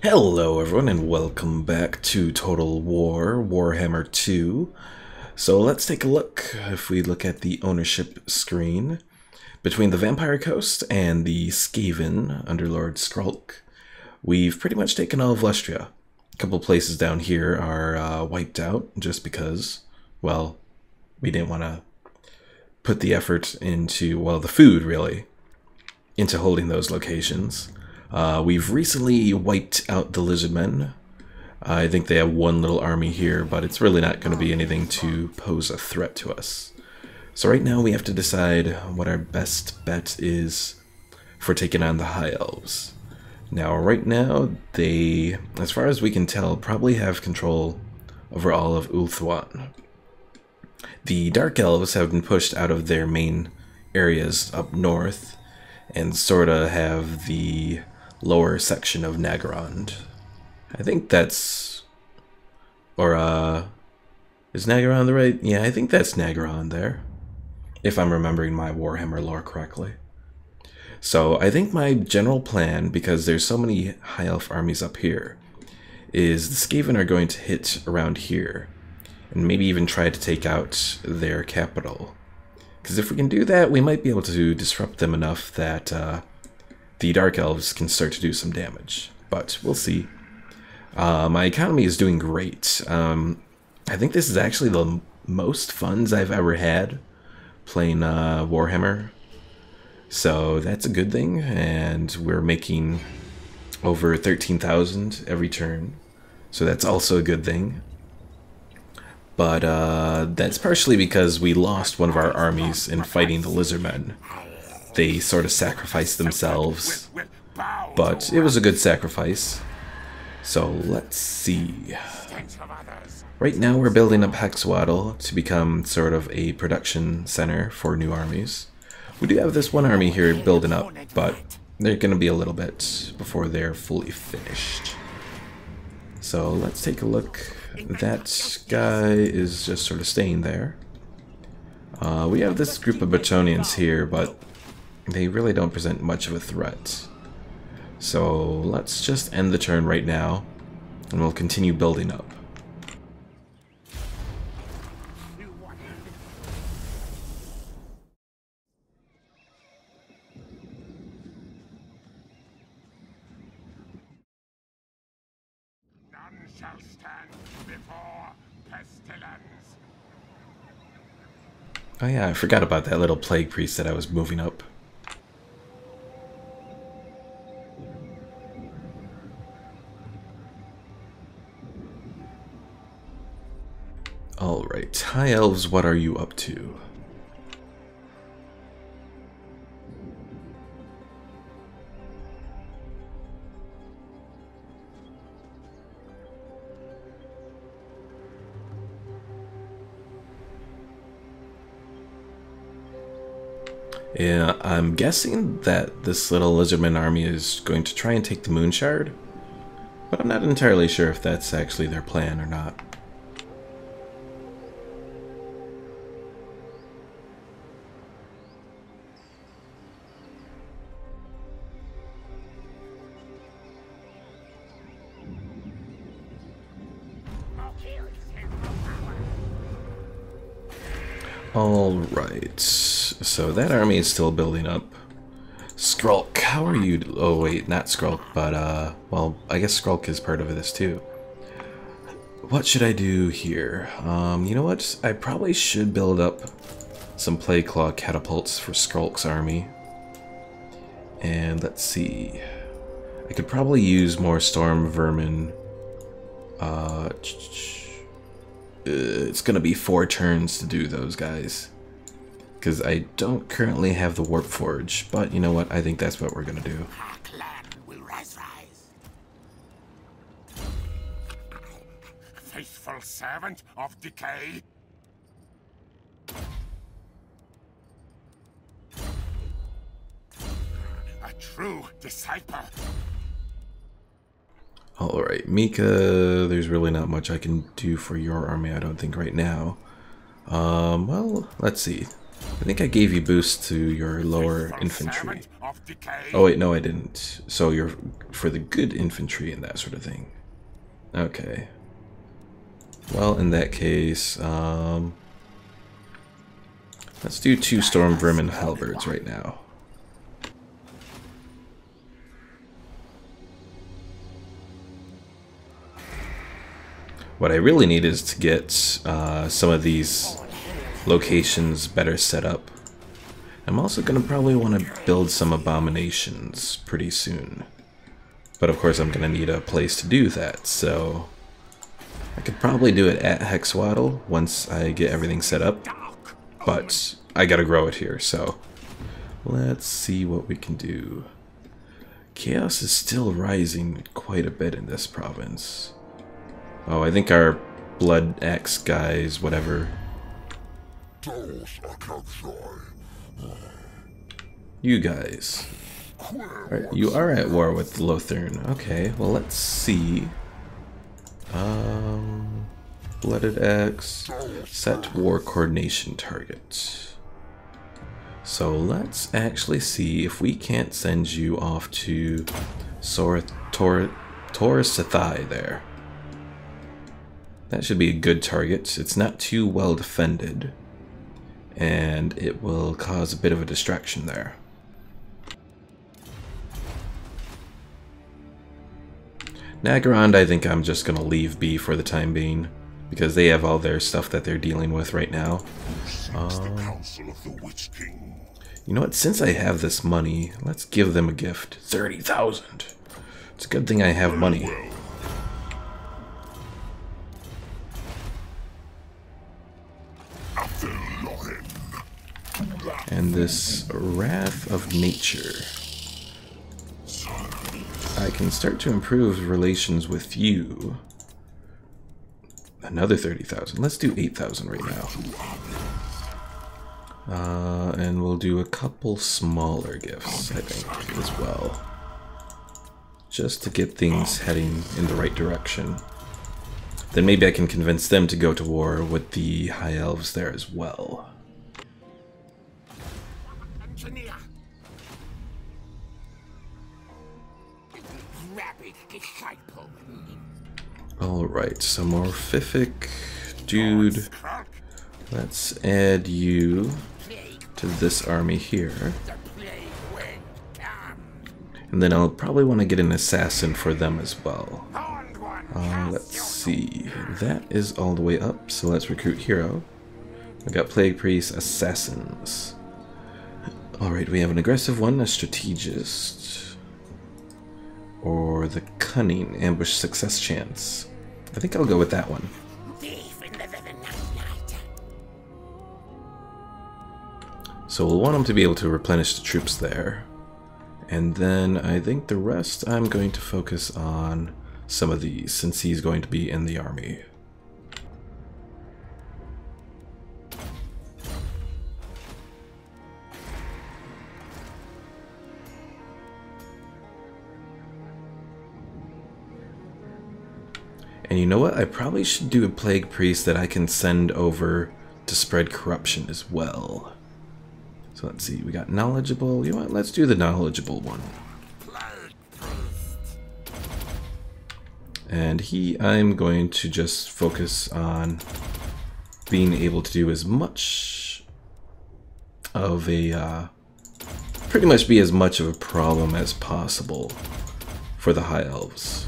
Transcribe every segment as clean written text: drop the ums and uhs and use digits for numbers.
Hello everyone and welcome back to Total War, Warhammer 2. So let's take a look. If we look at the ownership screen, between the Vampire Coast and the Skaven under Lord Skrulk, we've pretty much taken all of Lustria. A couple places down here are wiped out just because, well, we didn't want to put the effort into, well, the food really, into holding those locations. We've recently wiped out the Lizardmen. I think they have one little army here, but it's really not going to be anything to pose a threat to us. So right now we have to decide what our best bet is for taking on the High Elves. Now right now they, as far as we can tell, probably have control over all of Ulthuan. The Dark Elves have been pushed out of their main areas up north and sorta have the lower section of Nagarond. I think that's... or, is Nagarond the right? Yeah, I think that's Nagarond there, if I'm remembering my Warhammer lore correctly. So I think my general plan, because there's so many High Elf armies up here, is the Skaven are going to hit around here, and maybe even try to take out their capital. Because if we can do that, we might be able to disrupt them enough that the Dark Elves can start to do some damage. But we'll see. My economy is doing great. I think this is actually the most funds I've ever had playing Warhammer. So that's a good thing, and we're making over 13,000 every turn. So that's also a good thing. But that's partially because we lost one of our armies in fighting the Lizardmen. They sort of sacrificed themselves, but it was a good sacrifice. So let's see. Right now we're building up Hexwaddle to become sort of a production center for new armies. We do have this one army here building up, but they're going to be a little bit before they're fully finished. So let's take a look. That guy is just sort of staying there. We have this group of Bretonnians here, but they really don't present much of a threat. So let's just end the turn right now, and we'll continue building up. None shall stand before pestilence. Oh yeah, I forgot about that little plague priest that I was moving up. Alright, High Elves, what are you up to? Yeah, I'm guessing that this little Lizardman army is going to try and take the Moon Shard, but I'm not entirely sure if that's actually their plan or not. Alright, so that army is still building up. Skrulk, how are you? Oh wait, not Skrulk, but well, I guess Skrulk is part of this too. What should I do here? You know what? I probably should build up some Plague Claw catapults for Skrulk's army. And let's see. I could probably use more Storm Vermin. It's gonna be 4 turns to do those guys, because I don't currently have the Warp Forge, but you know what, I think that's what we're gonna do. Our clan will rise. Faithful servant of decay. A true disciple. Alright, Mika, there's really not much I can do for your army, I don't think, right now. Well, let's see. I think I gave you boost to your lower infantry. of decay. Oh wait, no I didn't. So you're for the good infantry and that sort of thing. Okay. Well, in that case, let's do 2 Storm Vermin Halberds right now. What I really need is to get some of these locations better set up. I'm also going to probably want to build some abominations pretty soon. But of course I'm going to need a place to do that, so I could probably do it at Hexwaddle once I get everything set up. But I gotta grow it here, so let's see what we can do. Chaos is still rising quite a bit in this province. Oh, I think our Blood Axe guys, whatever. You guys. Right, you are at war with Lothern. Okay, well let's see. Blooded Axe. Set war coordination target. So let's actually see if we can't send you off to Torasathai there. That should be a good target. It's not too well defended, and it will cause a bit of a distraction there. Nagarond, I think I'm just gonna leave be for the time being, because they have all their stuff that they're dealing with right now. You know what, since I have this money, let's give them a gift. 30,000! It's a good thing I have money. And this Wrath of Nature. I can start to improve relations with you. Another 30,000. Let's do 8,000 right now. And we'll do a couple smaller gifts, I think, as well. Just to get things heading in the right direction. Then maybe I can convince them to go to war with the High Elves there as well. Alright, some morphific dude. Let's add you to this army here. And then I'll probably want to get an assassin for them as well. Let's see. That is all the way up, so let's recruit hero. We got Plague Priest, Assassins. Alright, we have an aggressive one, a strategist. Or the cunning, ambush success chance. I think I'll go with that one. So we'll want him to be able to replenish the troops there. And then I think the rest I'm going to focus on some of these, since he's going to be in the army. And you know what? I probably should do a Plague Priest that I can send over to spread corruption as well. So let's see, we got Knowledgeable. You know what? Let's do the Knowledgeable one. And I'm going to just focus on being able to do as much of a, pretty much be as much of a problem as possible for the High Elves.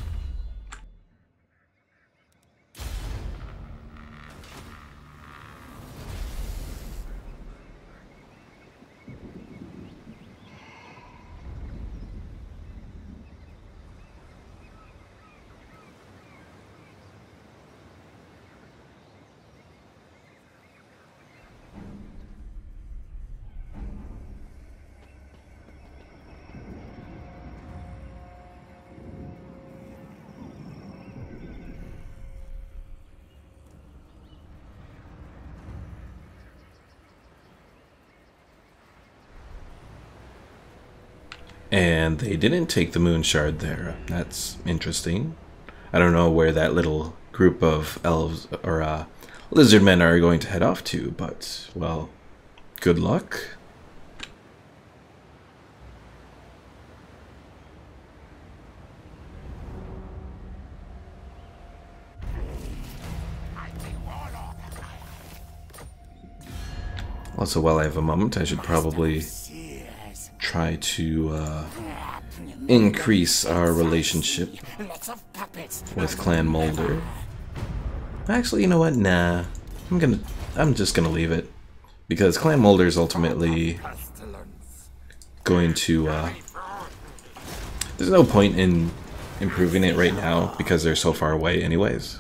And they didn't take the moon shard there. That's interesting. I don't know where that little group of elves or lizard men are going to head off to, but, well, good luck. Also, while I have a moment, I should probably try to increase our relationship with Clan Mulder. Actually, you know what? Nah. I'm just gonna leave it. Because Clan Mulder is ultimately going to, there's no point in improving it right now because they're so far away anyways.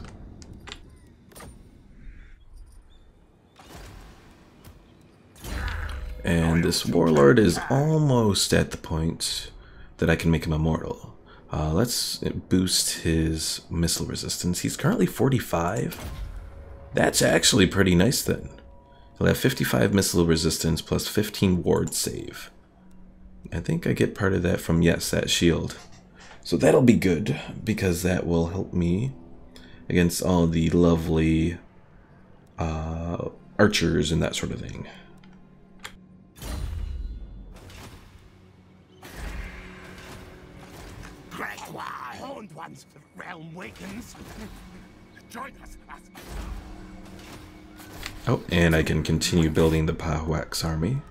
And this warlord is almost at the point that I can make him immortal. Let's boost his missile resistance. He's currently 45. That's actually pretty nice then. He'll have 55 missile resistance plus 15 ward save. I think I get part of that from, yes, that shield. So that'll be good, because that will help me against all the lovely archers and that sort of thing. Once the realm wakens. Join us. Oh, and I can continue building the Pahuax army.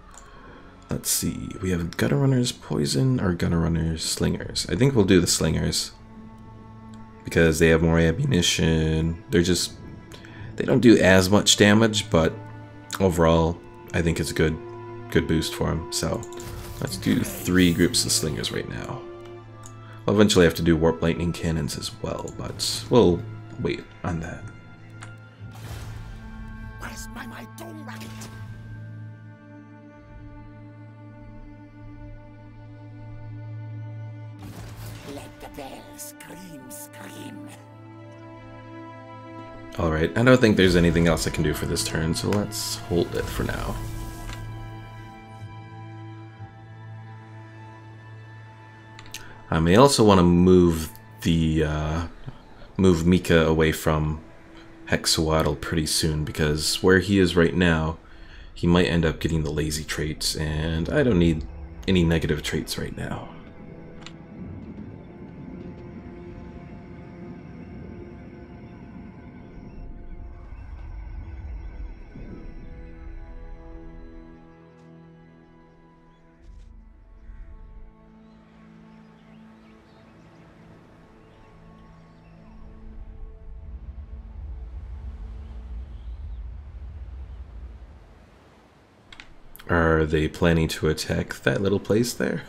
Let's see, we have Gutter Runners Poison or Gutter Runners Slingers. I think we'll do the Slingers because they have more ammunition. They don't do as much damage, but overall I think it's a good boost for them. So let's do 3 groups of Slingers right now. I'll eventually have to do Warp Lightning Cannons as well, but we'll wait on that. Where's my dome racket? Let the bell scream. Alright, I don't think there's anything else I can do for this turn, so let's hold it for now. I may also want to move Mika away from Hexawaddle pretty soon, because where he is right now, he might end up getting the lazy traits, and I don't need any negative traits right now. Are they planning to attack that little place there?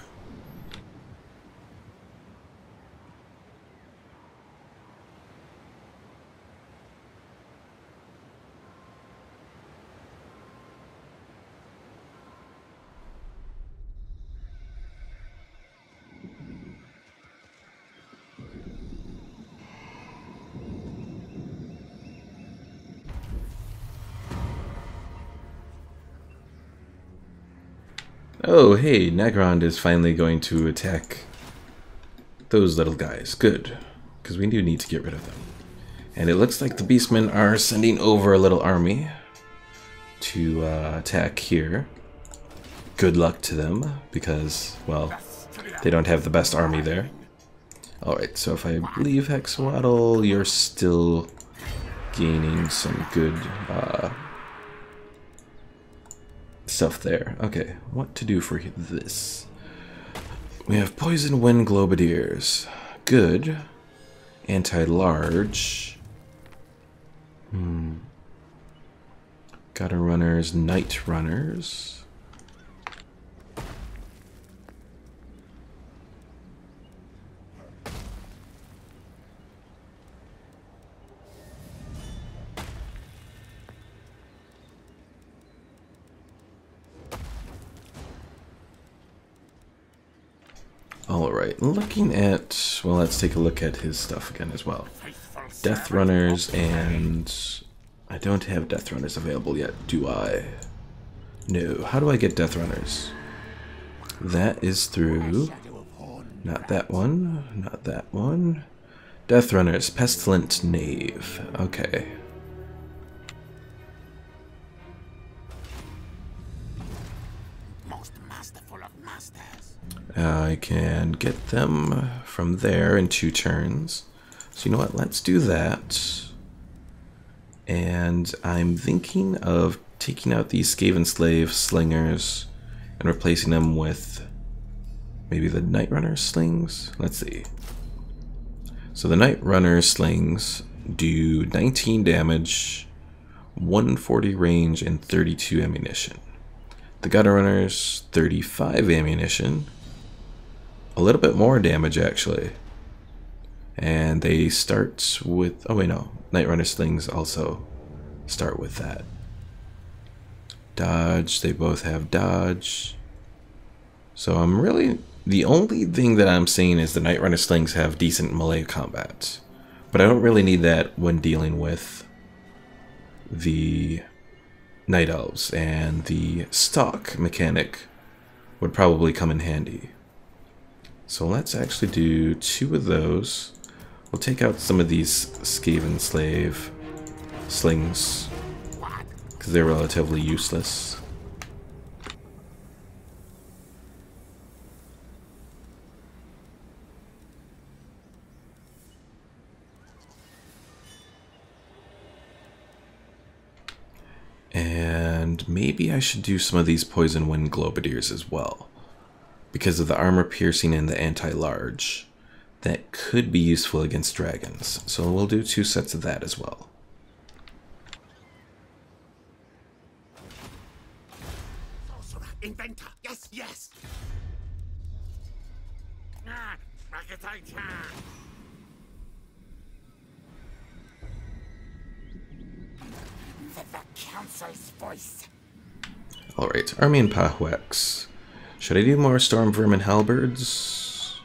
Oh, hey, Nagrand is finally going to attack those little guys. Good, because we do need to get rid of them. And it looks like the Beastmen are sending over a little army to attack here. Good luck to them, because, well, they don't have the best army there. Alright, so if I leave Hexawaddle, you're still gaining some good stuff there. Okay, what to do for this? We have Poison Wind Globadiers. Good. Anti-large. Gutter Runners, Night Runners. Alright, looking at, well, let's take a look at his stuff again as well. Death Runners, and I don't have Death Runners available yet, do I? No. How do I get Death Runners? That is through, not that one, not that one. Death Runners, Pestilent Knave. Okay. Most masterful of masters. I can get them from there in 2 turns. So you know what, let's do that. And I'm thinking of taking out these Skaven slave slingers and replacing them with maybe the Night Runner slings? Let's see. So the Night Runner slings do 19 damage, 140 range, and 32 ammunition. The Gutter Runners, 35 ammunition, a little bit more damage actually. And they start with, oh wait no, Night Runner slings also start with that. Dodge, they both have dodge. So I'm really, the only thing that I'm seeing is the Night Runner slings have decent melee combat. But I don't really need that when dealing with the Night Elves, and the stock mechanic would probably come in handy. So let's actually do 2 of those. We'll take out some of these Skaven slave slings because they're relatively useless. And maybe I should do some of these Poison Wind Globadiers as well, because of the armor piercing and the anti-large. That could be useful against dragons, so we'll do 2 sets of that as well. Sorcerer, inventor, yes, yes. Ah, Rakataita. The council's voice. Alright, Army and Pahwex. Should I do more Storm Vermin Halberds?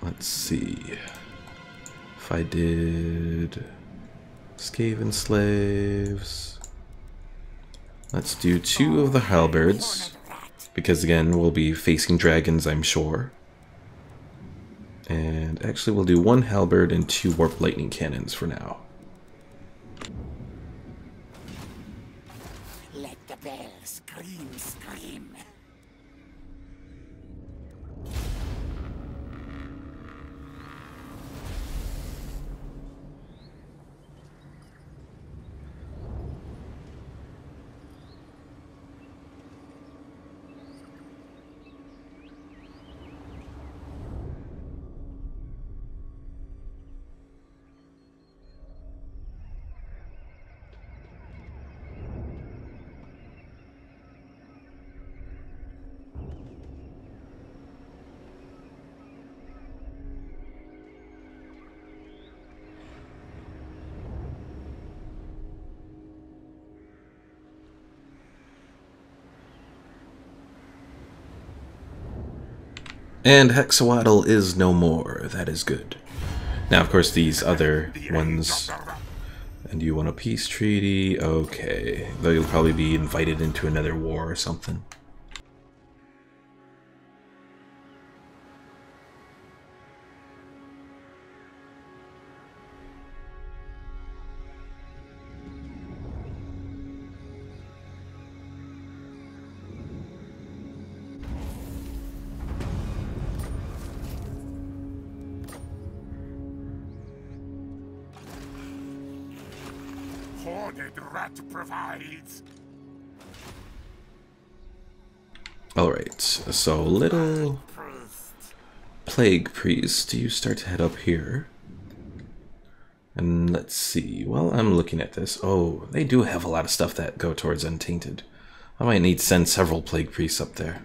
Let's see. If I did Skaven Slaves. Let's do 2 of the Halberds, because again, we'll be facing dragons, I'm sure. And actually, we'll do 1 Halberd and 2 Warp Lightning Cannons for now. Let the bell scream, scream. And Hexawaddle is no more. That is good. Now, of course, these other ones. And you want a peace treaty? Okay. Though you'll probably be invited into another war or something. Hoarded rat provides. Alright, so little Plague Priest, you start to head up here. And let's see, well, I'm looking at this. Oh, they do have a lot of stuff that go towards Untainted. I might need to send several Plague Priests up there.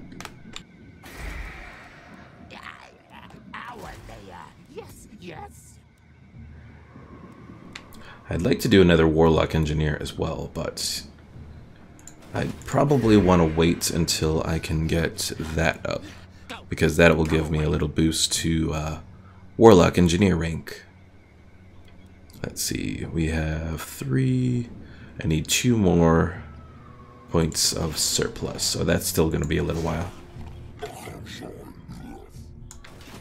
Yes, yes. I'd like to do another Warlock Engineer as well, but I'd probably want to wait until I can get that up, because that will give me a little boost to Warlock Engineer rank. Let's see, we have 3. I need 2 more points of surplus, so that's still going to be a little while.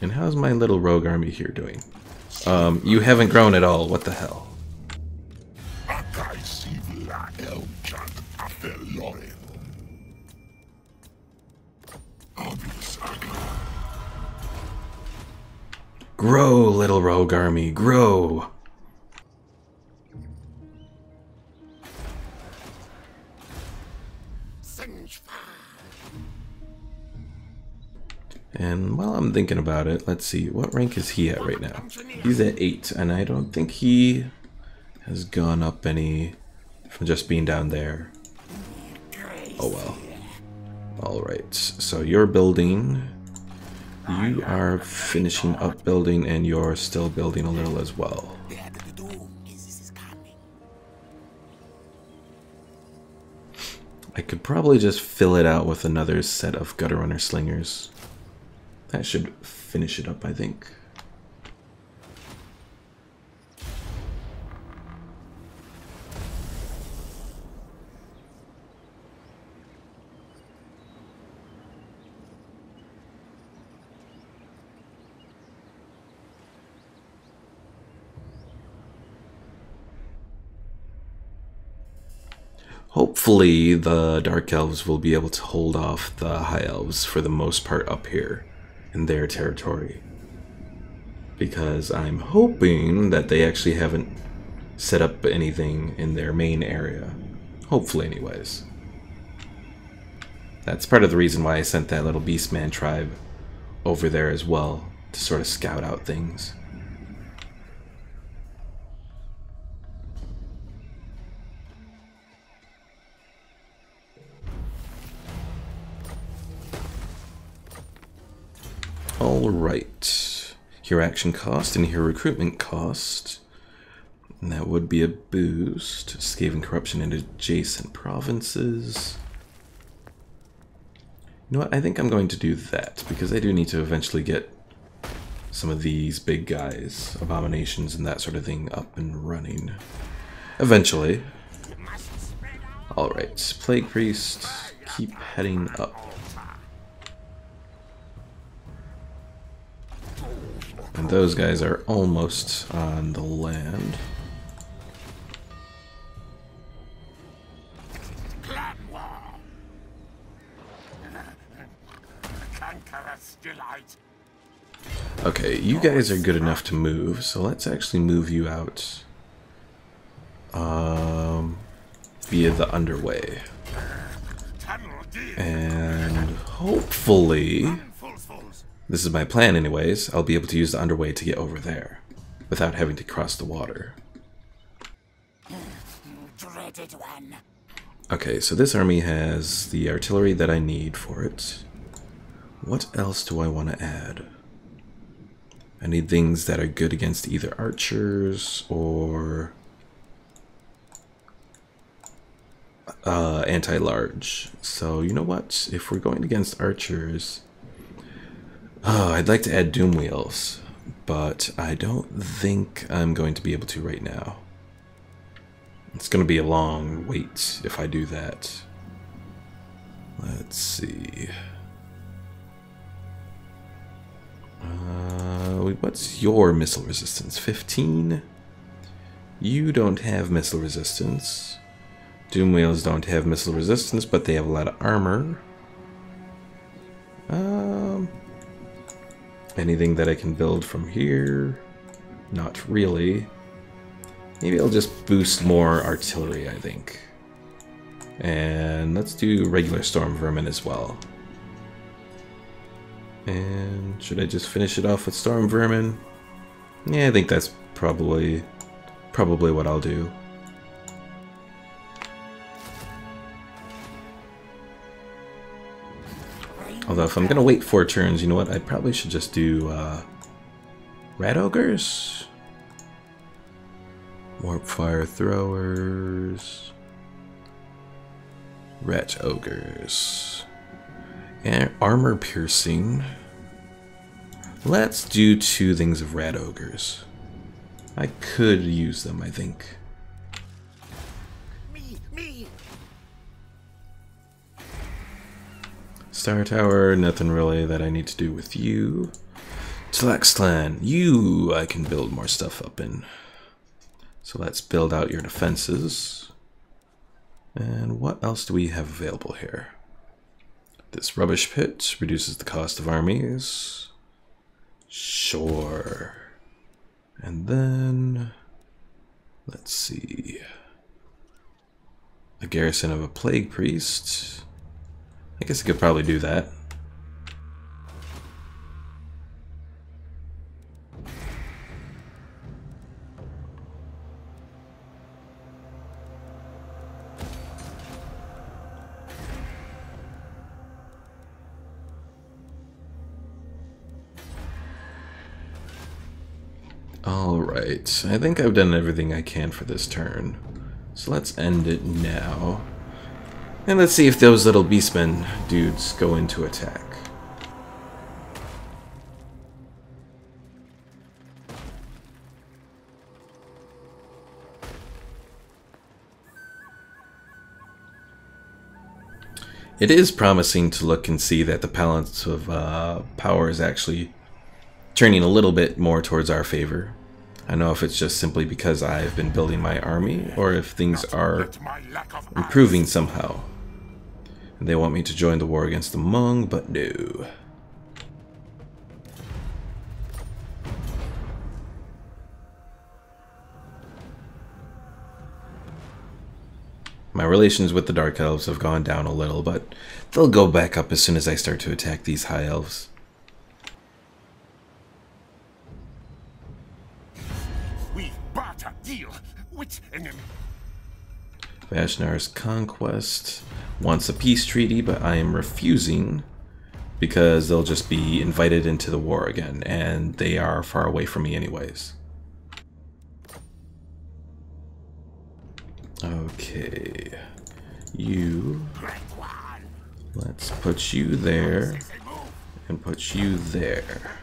And how's my little rogue army here doing? You haven't grown at all, what the hell? Grow, little rogue army, grow! And while I'm thinking about it, let's see, what rank is he at right now? He's at 8, and I don't think he has gone up any from just being down there. Oh well. Alright, so you're building. You are finishing up building, and you're still building a little as well. I could probably just fill it out with another set of gutter runner slingers. That should finish it up, I think. Hopefully the Dark Elves will be able to hold off the High Elves for the most part up here in their territory. Because I'm hoping that they actually haven't set up anything in their main area. Hopefully anyways. That's part of the reason why I sent that little Beastman tribe over there as well, to sort of scout out things. Alright, here action cost and here recruitment cost. And that would be a boost. Skaven corruption in adjacent provinces. You know what, I think I'm going to do that, because I do need to eventually get some of these big guys, abominations and that sort of thing, up and running. Eventually. Alright, Plague Priest, keep heading up. And those guys are almost on the land. Okay, you guys are good enough to move, so let's actually move you out via the underway. And hopefully, this is my plan anyways, I'll be able to use the underway to get over there without having to cross the water. Okay, so this army has the artillery that I need for it. What else do I want to add? I need things that are good against either archers or anti-large. So you know what? If we're going against archers, I'd like to add doom wheels, but I don't think I'm going to be able to right now. It's going to be a long wait if I do that. Let's see. What's your missile resistance? 15? You don't have missile resistance. Doom wheels don't have missile resistance, but they have a lot of armor. Anything that I can build from here? Not really. Maybe I'll just boost more artillery, I think. And let's do regular storm vermin as well. And should I just finish it off with storm vermin? Yeah, I think that's probably what I'll do. Although if I'm gonna wait 4 turns, you know what? I probably should just do rat ogres, warp fire throwers, rat ogres, and armor piercing. Let's do 2 things of rat ogres. I could use them, I think. Star Tower, nothing really that I need to do with you. Tlaxclan, you I can build more stuff up in. So let's build out your defenses. And what else do we have available here? This rubbish pit reduces the cost of armies. Sure. And then, let's see. A garrison of a plague priest. I guess I could probably do that. Alright, I think I've done everything I can for this turn. So let's end it now. And let's see if those little beastmen dudes go into attack. It is promising to look and see that the balance of power is actually turning a little bit more towards our favor. I don't know if it's just simply because I've been building my army, or if things are improving somehow. And they want me to join the war against the Hmong, but no. My relations with the Dark Elves have gone down a little, but they'll go back up as soon as I start to attack these High Elves. We barter deal with enemy. Vashnar's Conquest wants a peace treaty, but I am refusing because they'll just be invited into the war again, and they are far away from me anyways. Okay, you, let's put you there, and put you there.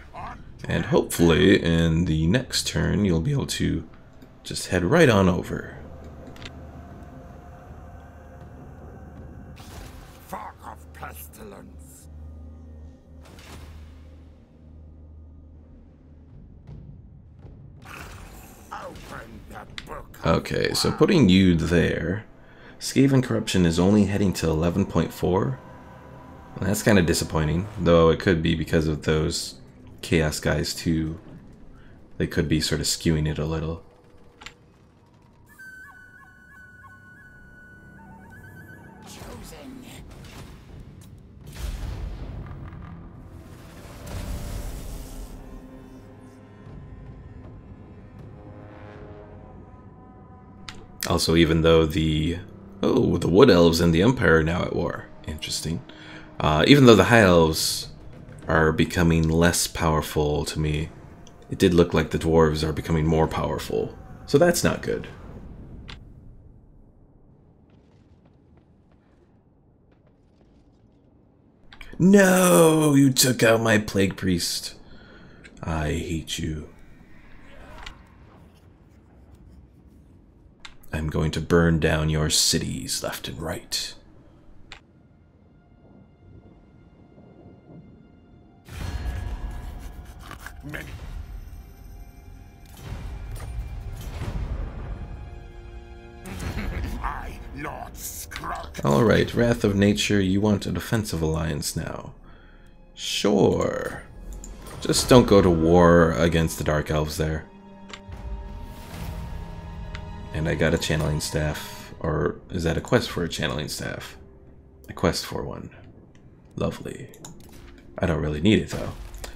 And hopefully in the next turn you'll be able to just head right on over. Fog of pestilence. Open the book. Okay, so putting you there, Skaven corruption is only heading to 11.4. That's kind of disappointing, though it could be because of those chaos guys too. They could be sort of skewing it a little. Also, even though the Wood Elves and the Empire are now at war. Interesting. Even though the High Elves are becoming less powerful to me, it did look like the Dwarves are becoming more powerful. So that's not good. No! You took out my Plague Priest. I hate you. I'm going to burn down your cities left and right. Many. I, Lord Scrog. Alright, Wrath of Nature, you want a defensive alliance now. Sure. Just don't go to war against the Dark Elves there. And I got a channeling staff. Or is that a quest for a channeling staff? A quest for one. Lovely. I don't really need it though.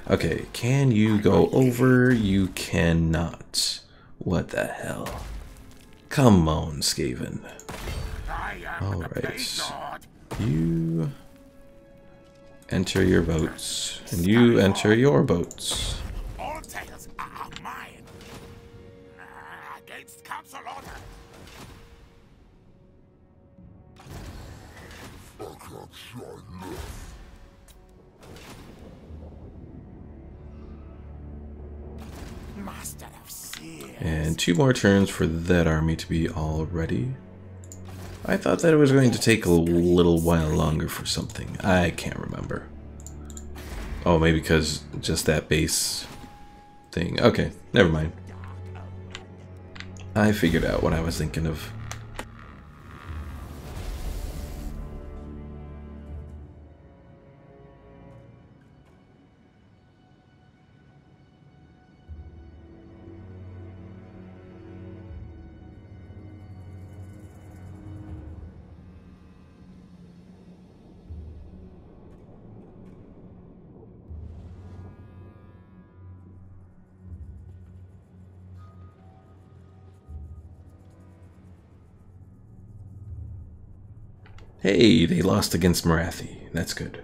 Okay, can you go over? You cannot. What the hell? Come on, Skaven. Alright. You enter your boats. And you enter your boats. All tales are mine. Against council order. Master of Seers. And 2 more turns for that army to be all ready. I thought that it was going to take a little while longer for something. I can't remember. Oh, maybe because just that base thing. Okay, never mind. I figured out what I was thinking of. Hey, they lost against Marathi. That's good.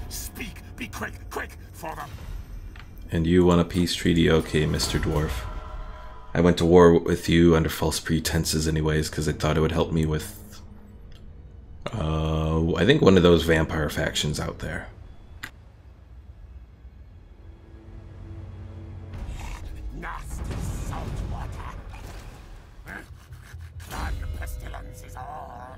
Speak Be quick, quick, for them. And you want a peace treaty? Okay, Mr. Dwarf. I went to war with you under false pretenses anyways, because I thought it would help me with, I think one of those vampire factions out there. Nasty salt water. Blood pestilence is all.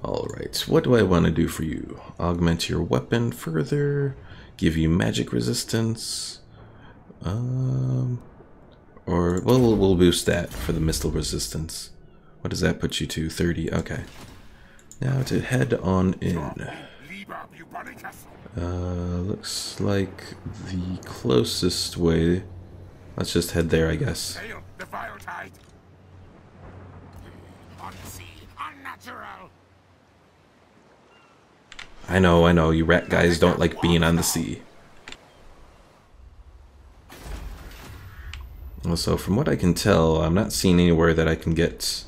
Alright, what do I want to do for you? Augment your weapon further, give you magic resistance, or we'll boost that for the missile resistance. What does that put you to? 30, okay. Now to head on in. Looks like the closest way. Let's just head there, I guess. Hail the vile tide. Unseen, unnatural. I know, you rat guys don't like being on the sea. Also, from what I can tell, I'm not seeing anywhere that I can get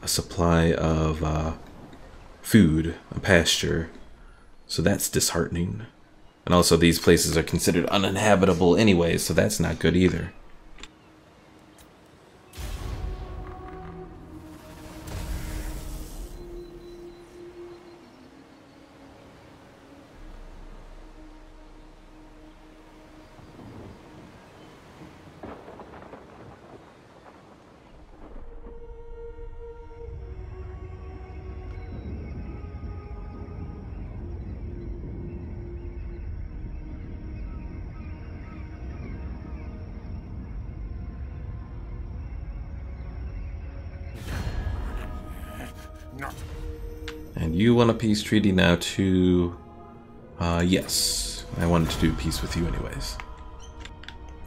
a supply of food, a pasture. So that's disheartening. And also these places are considered uninhabitable anyway, so that's not good either. Not. And you want a peace treaty now too? Yes. I wanted to do peace with you anyways.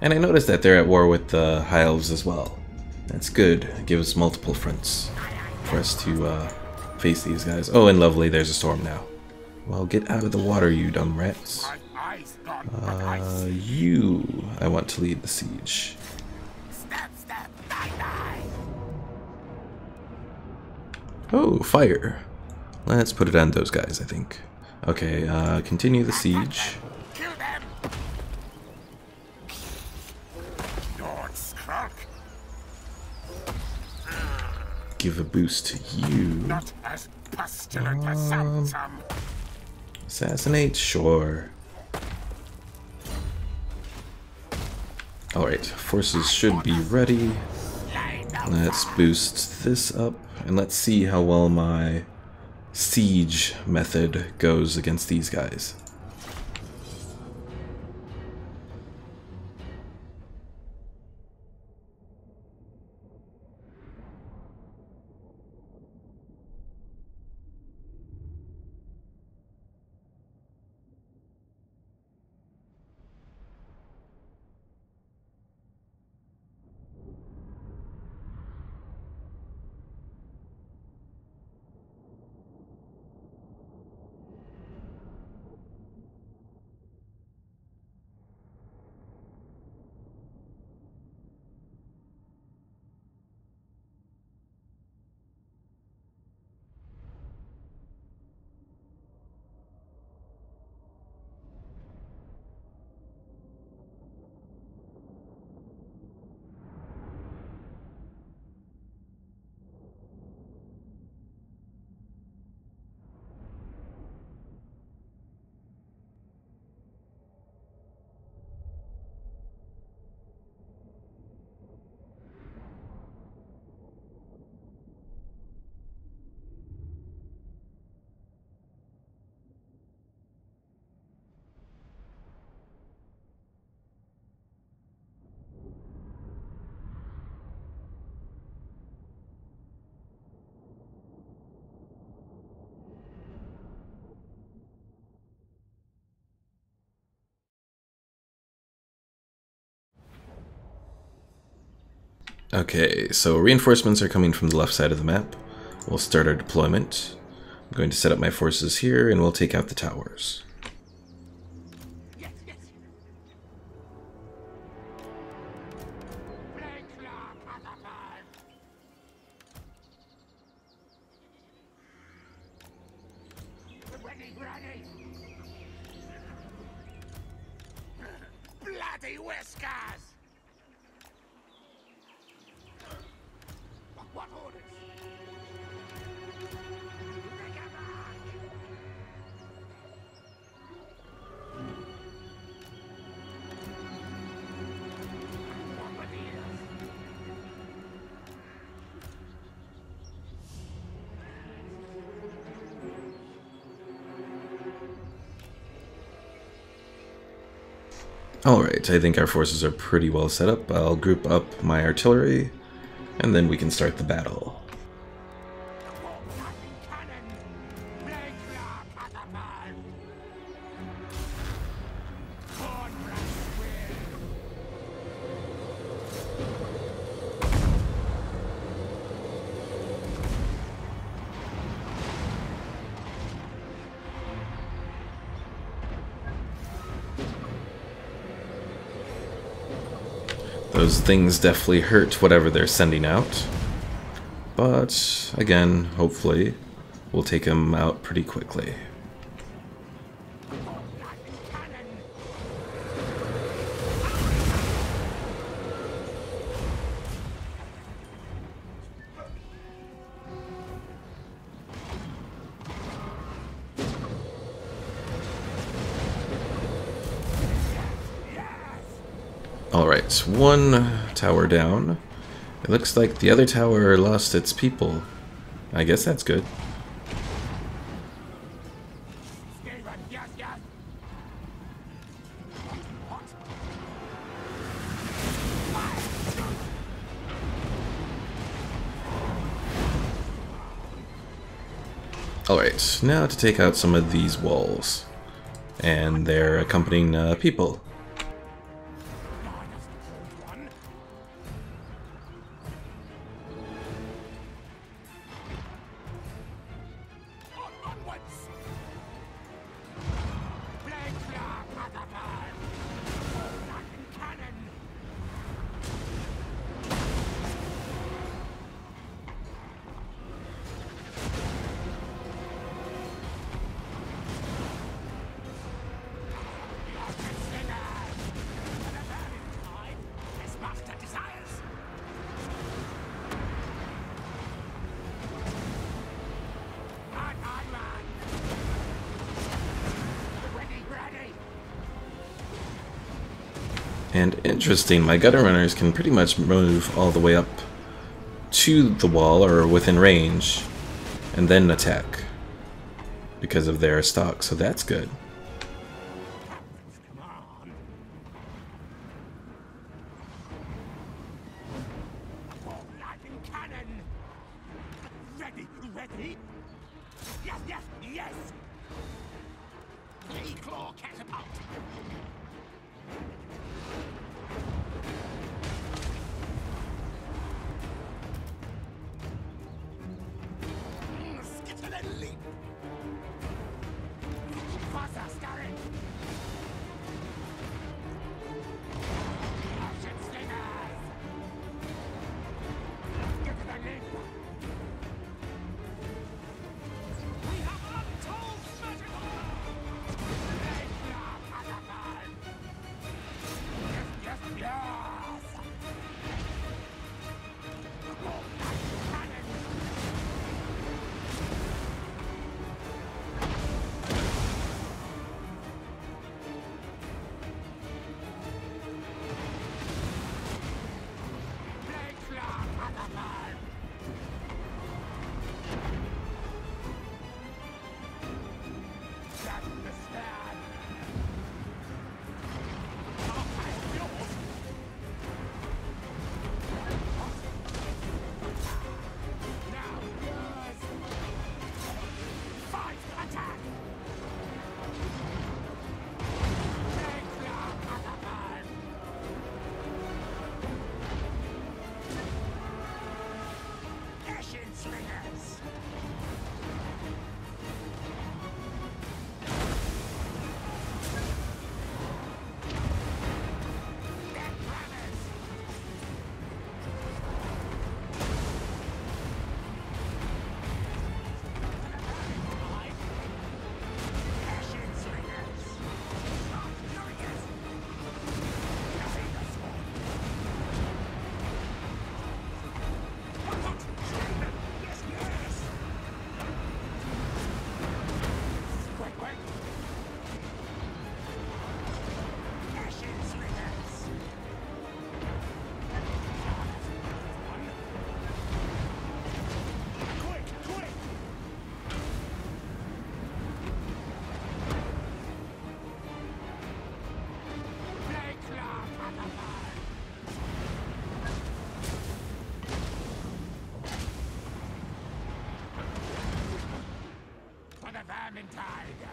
And I noticed that they're at war with the High Elves as well. That's good. It gives multiple fronts for us to face these guys. Oh, and lovely, there's a storm now. Well, get out of the water, you dumb rats. You, I want to lead the siege. Stab, stab, die, die. Oh, fire. Let's put it on those guys, I think. Okay, continue the siege. Kill them. Lord Skrulk. Give a boost to you. Not as pestilent as some. Assassinate, sure. Alright, forces should be ready. Let's boost this up, and let's see how well my siege method goes against these guys. Okay, so reinforcements are coming from the left side of the map. We'll start our deployment. I'm going to set up my forces here, and we'll take out the towers. Yes, yes. Ready, ready. bloody whiskers! What orders? Alright, I think our forces are pretty well set up. I'll group up my artillery, and then we can start the battle. Those things definitely hurt whatever they're sending out. But, again, hopefully, we'll take them out pretty quickly. Alright, one tower down. It looks like the other tower lost its people. I guess that's good. Skaven, yes, yes! Alright, now to take out some of these walls. And their accompanying people. And interesting, my gutter runners can pretty much move all the way up to the wall or within range and then attack because of their stock, so that's good. Ready, ready? Yes, yes, yes! Claw catapult! Skittle and leap! Faster, Starry! Ocean slingers! Get to the leap! We have untold magic! Vermintide!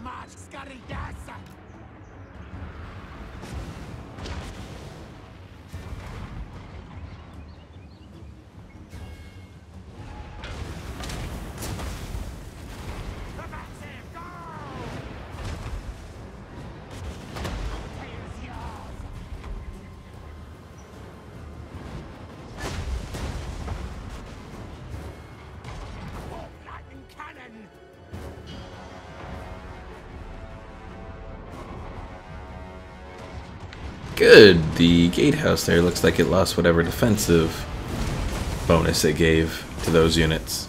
March Scaridas! Good. The gatehouse there looks like it lost whatever defensive bonus it gave to those units.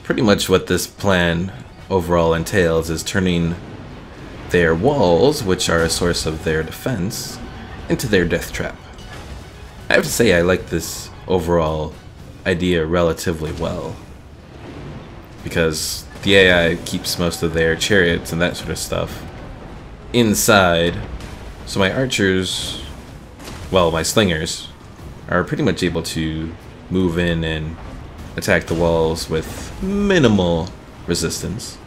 Pretty much what this plan overall entails is turning their walls, which are a source of their defense, into their death trap. I have to say I like this overall idea relatively well, because the AI keeps most of their chariots and that sort of stuff inside, so my archers, well, my slingers, are pretty much able to move in and attack the walls with minimal resistance.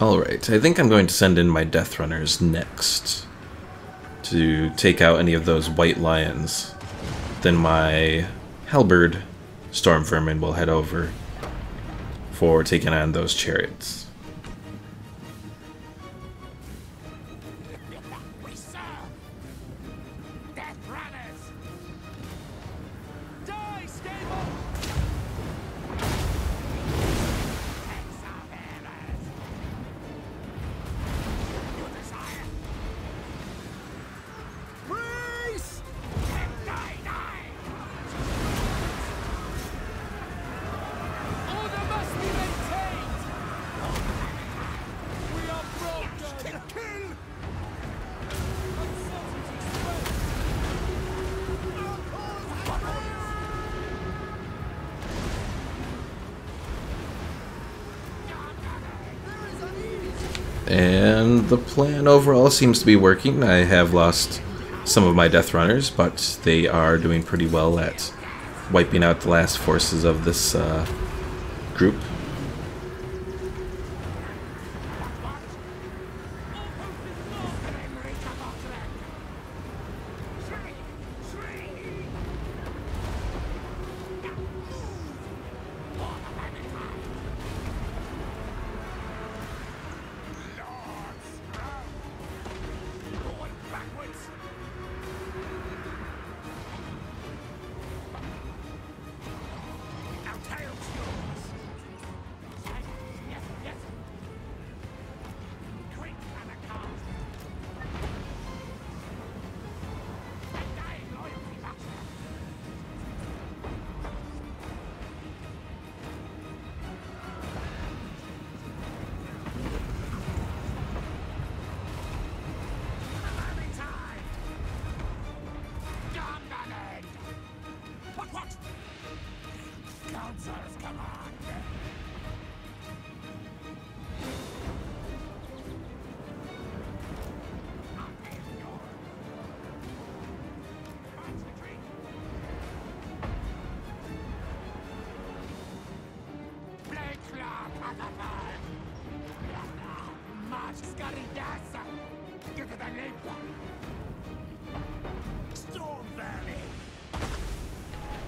Alright, I think I'm going to send in my Death Runners next to take out any of those white lions. Then my Halberd Storm Vermin will head over for taking on those chariots. And the plan overall seems to be working. I have lost some of my Death Runners, but they are doing pretty well at wiping out the last forces of this group. Sponsors command.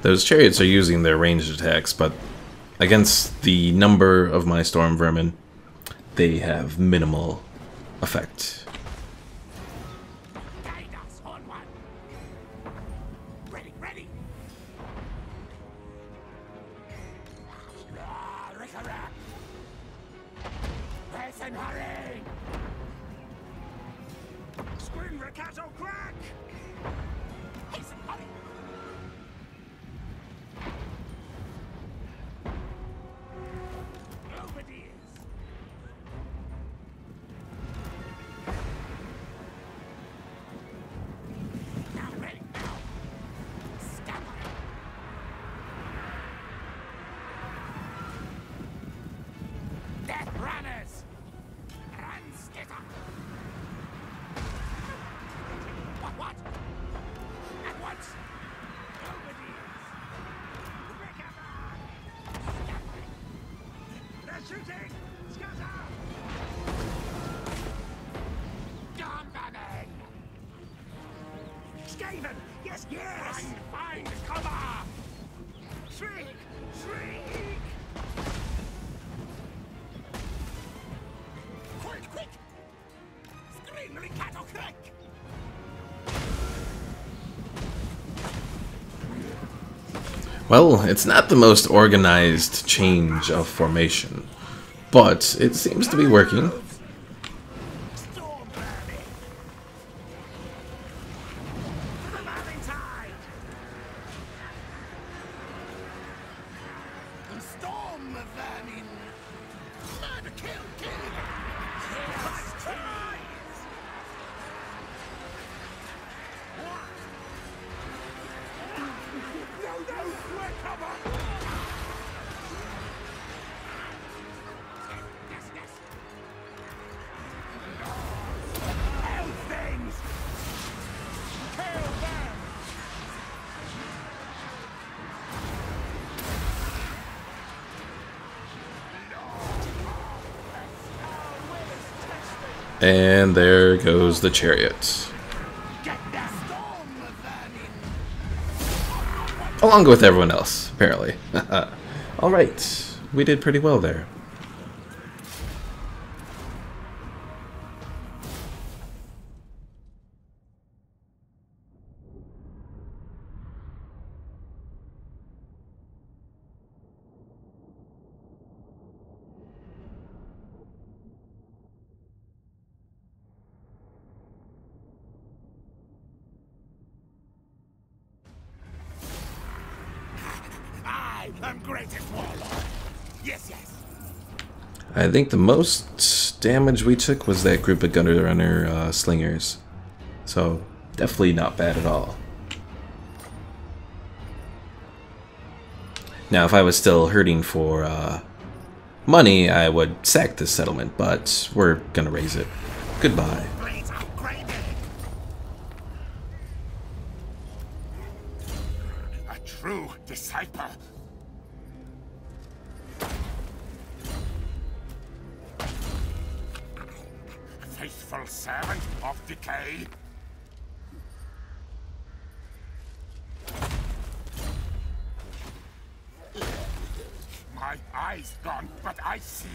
Those chariots are using their ranged attacks, but against the number of my storm vermin, they have minimal effect. Skaven! Yes, yes! Find cover! Shriek! Shriek! Quick, quick! Scream, Ricato, quick! Well, it's not the most organized change of formation, but it seems to be working. And there goes the chariot. Along with everyone else, apparently. Alright, we did pretty well there. I'm greatest warlord. Yes, yes. I think the most damage we took was that group of gunner runner slingers. So, definitely not bad at all. Now, if I was still hurting for money, I would sack this settlement, but we're gonna raise it. Goodbye. A true disciple. Faithful servant of decay. My eyes gone, but I see.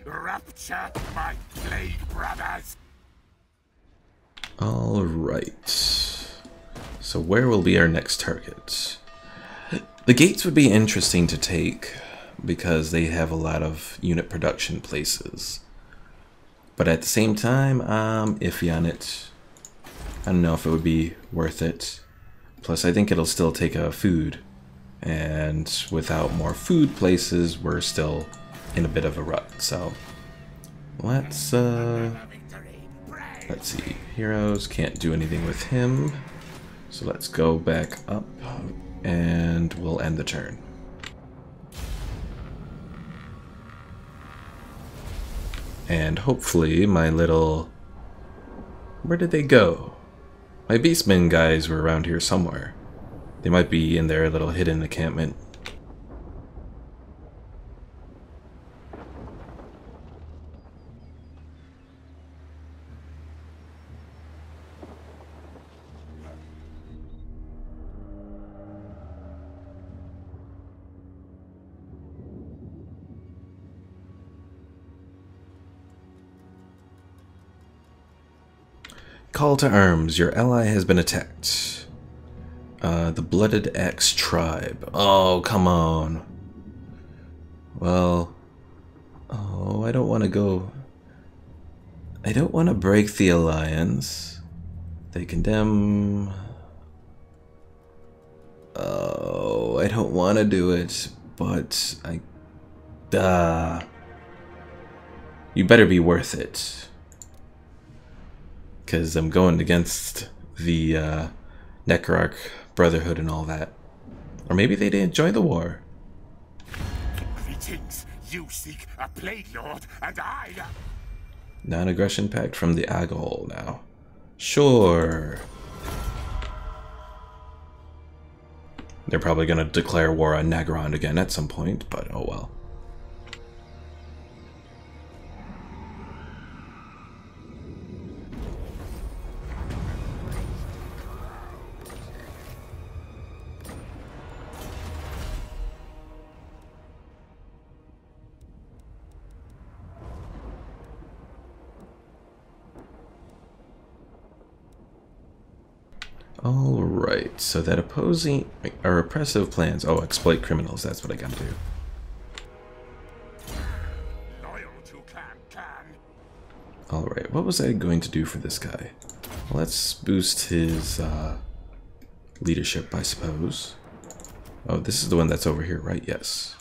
Rapture my plague brothers. Alright. So where will be our next target? The gates would be interesting to take because they have a lot of unit production places. But at the same time, I'm iffy on it. I don't know if it would be worth it. Plus, I think it'll still take a food And without more food places, we're still in a bit of a rut. So let's see. Heroes, can't do anything with him. So let's go back up and we'll end the turn. And hopefully my little... Where did they go? My beastmen guys were around here somewhere. They might be in their little hidden encampment. Call to arms. Your ally has been attacked. The Blooded Axe Tribe. Oh, come on. Well... Oh, I don't want to go... I don't want to break the alliance. They condemn... Oh, I don't want to do it, but I... You better be worth it. Because I'm going against the Necrarch Brotherhood and all that. Or maybe they didn't join the war. Greetings. You seek a Plague Lord, and I... Non-aggression pact from the Agahol now. Sure. They're probably going to declare war on Nagrand again at some point, but oh well. Alright, so that opposing or oppressive plans. Oh, exploit criminals, that's what I gotta do. Loyal to Can. Alright, what was I going to do for this guy? Let's boost his leadership, I suppose. Oh, this is the one that's over here, right? Yes.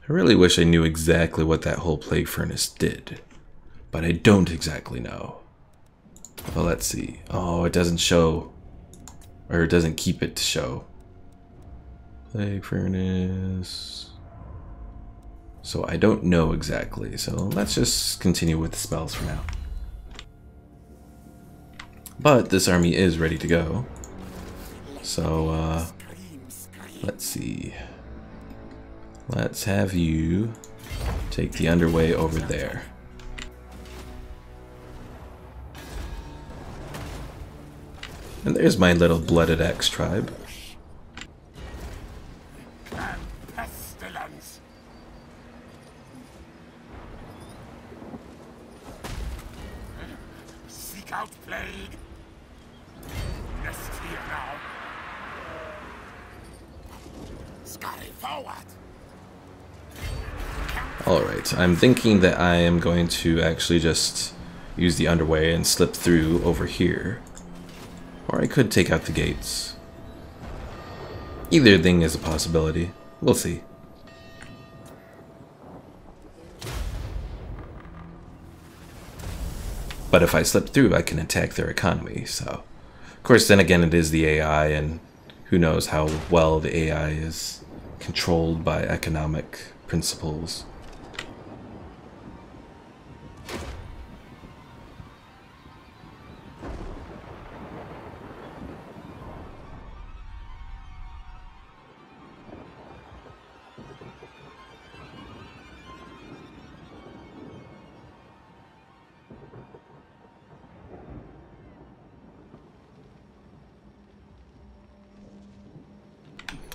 I really wish I knew exactly what that whole plague furnace did, but I don't exactly know. Well, let's see. Oh, it doesn't show, or it doesn't keep it to show. Plague furnace. So I don't know exactly, so let's just continue with the spells for now. But this army is ready to go. So, let's see. Let's have you take the underway over there. And there's my little Blooded Axe tribe. Pestilence. Seek out plague. Nest here now. Scurry forward. Alright, I'm thinking that I am going to actually just use the underway and slip through over here. Or I could take out the gates. Either thing is a possibility. We'll see. But if I slip through, I can attack their economy, so... Of course, then again, it is the AI, and who knows how well the AI is controlled by economic principles.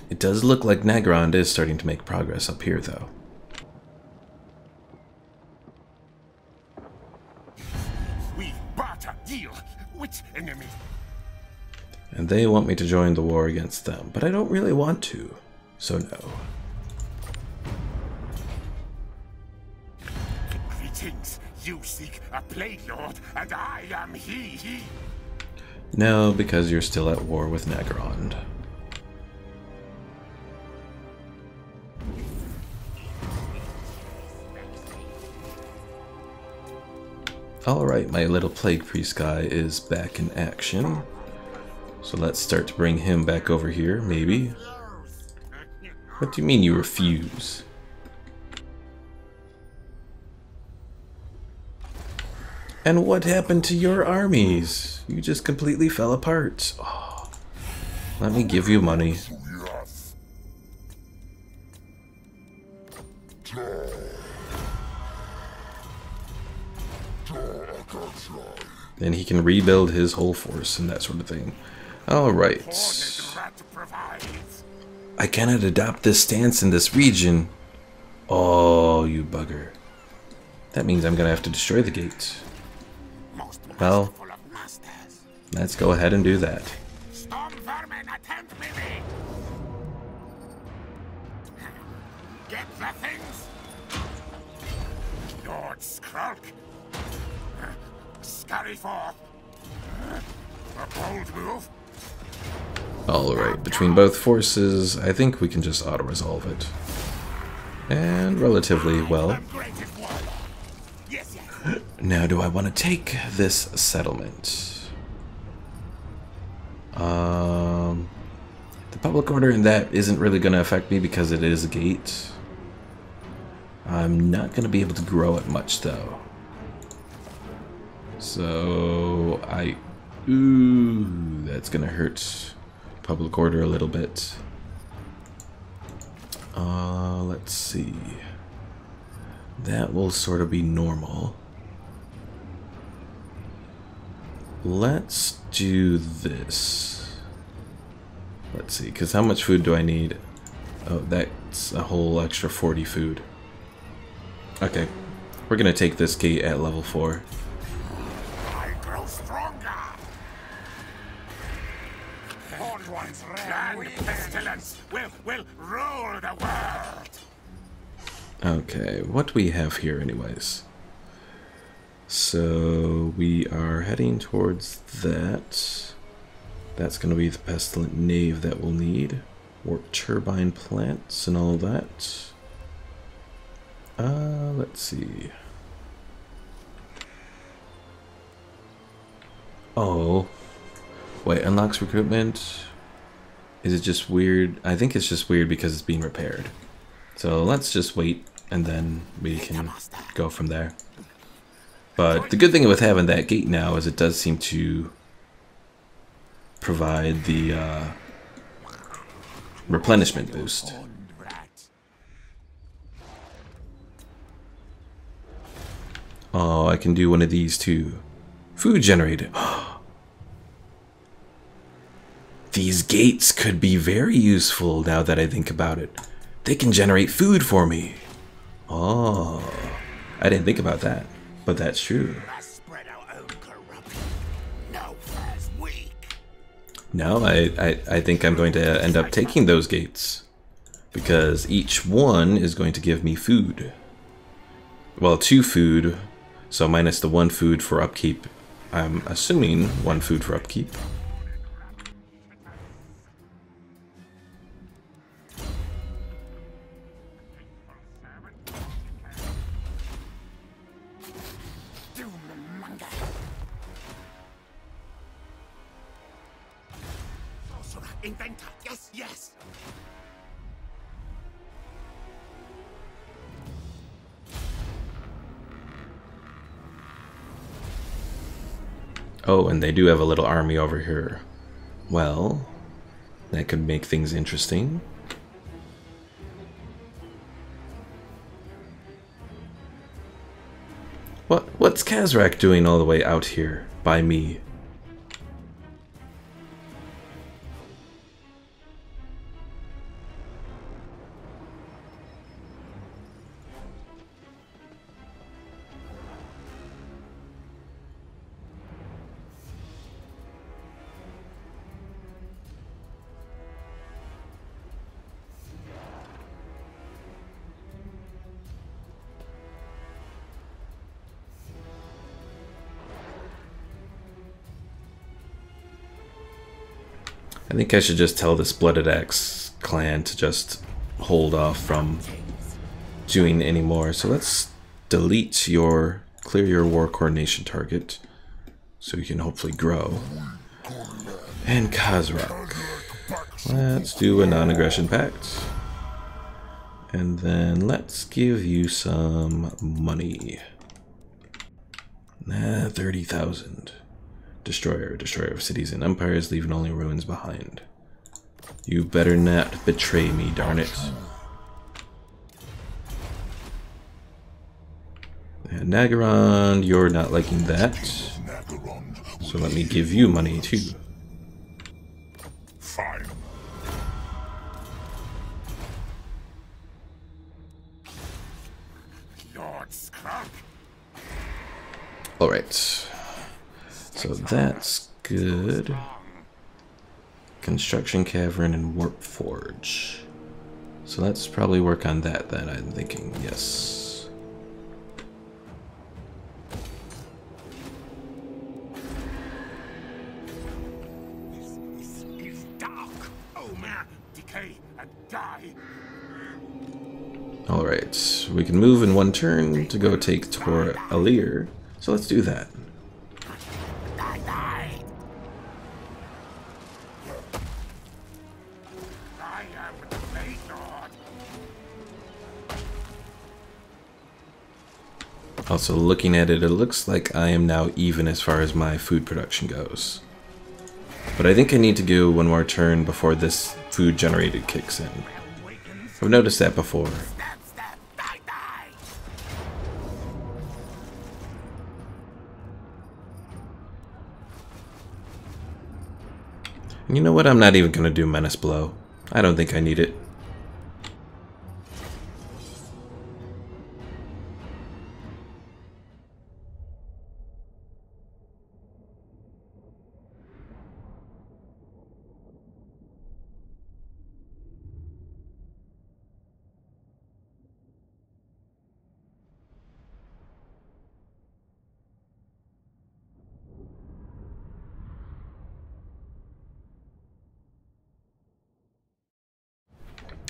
It does look like Nagrand is starting to make progress up here, though. We barter deal. Which enemy? And they want me to join the war against them, but I don't really want to, so no. Greetings. You seek a Plague Lord, and I am he. No, because you're still at war with Nagarond. Alright, my little Plague Priest guy is back in action. So let's start to bring him back over here, maybe. What do you mean you refuse? And what happened to your armies? You just completely fell apart. Oh, let me give you money. Then he can rebuild his whole force and that sort of thing. Alright. I cannot adopt this stance in this region. Oh, you bugger. That means I'm gonna have to destroy the gate. Well, let's go ahead and do that. Storm vermin, attempt me! Get the things! Lord Skrulk! Scurry forth! A bold move! Alright, between both forces, I think we can just auto-resolve it. And relatively well. Now, do I want to take this settlement? The public order in that isn't really going to affect me because it is a gate. I'm not going to be able to grow it much, though. So, ooh, that's going to hurt public order a little bit. Let's see. That will sort of be normal. Let's do this. Let's see, because how much food do I need? Oh, that's a whole extra 40 food. Okay, we're gonna take this gate at level 4. I grow stronger. All ones grand pestilence will rule the world. Okay, what do we have here anyways? So we are heading towards that. That's going to be the pestilent knave that we'll need. Warp turbine plants and all that. Let's see. Oh. Wait, unlocks recruitment. Is it just weird? I think it's just weird because it's being repaired. So let's just wait and then we can go from there. But the good thing with having that gate now is it does seem to provide the replenishment boost. Oh, I can do one of these too. Food generated. These gates could be very useful now that I think about it. They can generate food for me. Oh, I didn't think about that, but that's true. No, I think I'm going to end up taking those gates because each one is going to give me food. Well, 2 food, so minus the 1 food for upkeep. I'm assuming 1 food for upkeep. Inventor, yes, yes. Oh, and they do have a little army over here. Well, that could make things interesting. What's Kazrak doing all the way out here by me? I think I should just tell this Blooded Axe clan to just hold off from doing any more. So let's delete your, clear your war coordination target so you can hopefully grow. And Khazrak. Let's do a non-aggression pact. And then let's give you some money. 30,000. Destroyer of cities and empires, leaving only ruins behind. You better not betray me, darn it. And Nagaron, you're not liking that. So let me give you money too. Fine. Lord Skunk. Alright. So that's good. Construction Cavern and Warp Forge. So let's probably work on that then, I'm thinking. Yes. This is dark. Oh man, decay and die. Alright. We can move in one turn to go take Tor Alir. So let's do that. Also, looking at it, it looks like I am now even as far as my food production goes. But I think I need to go one more turn before this food generated kicks in. I've noticed that before. And you know what? I'm not even going to do Menace Blow. I don't think I need it.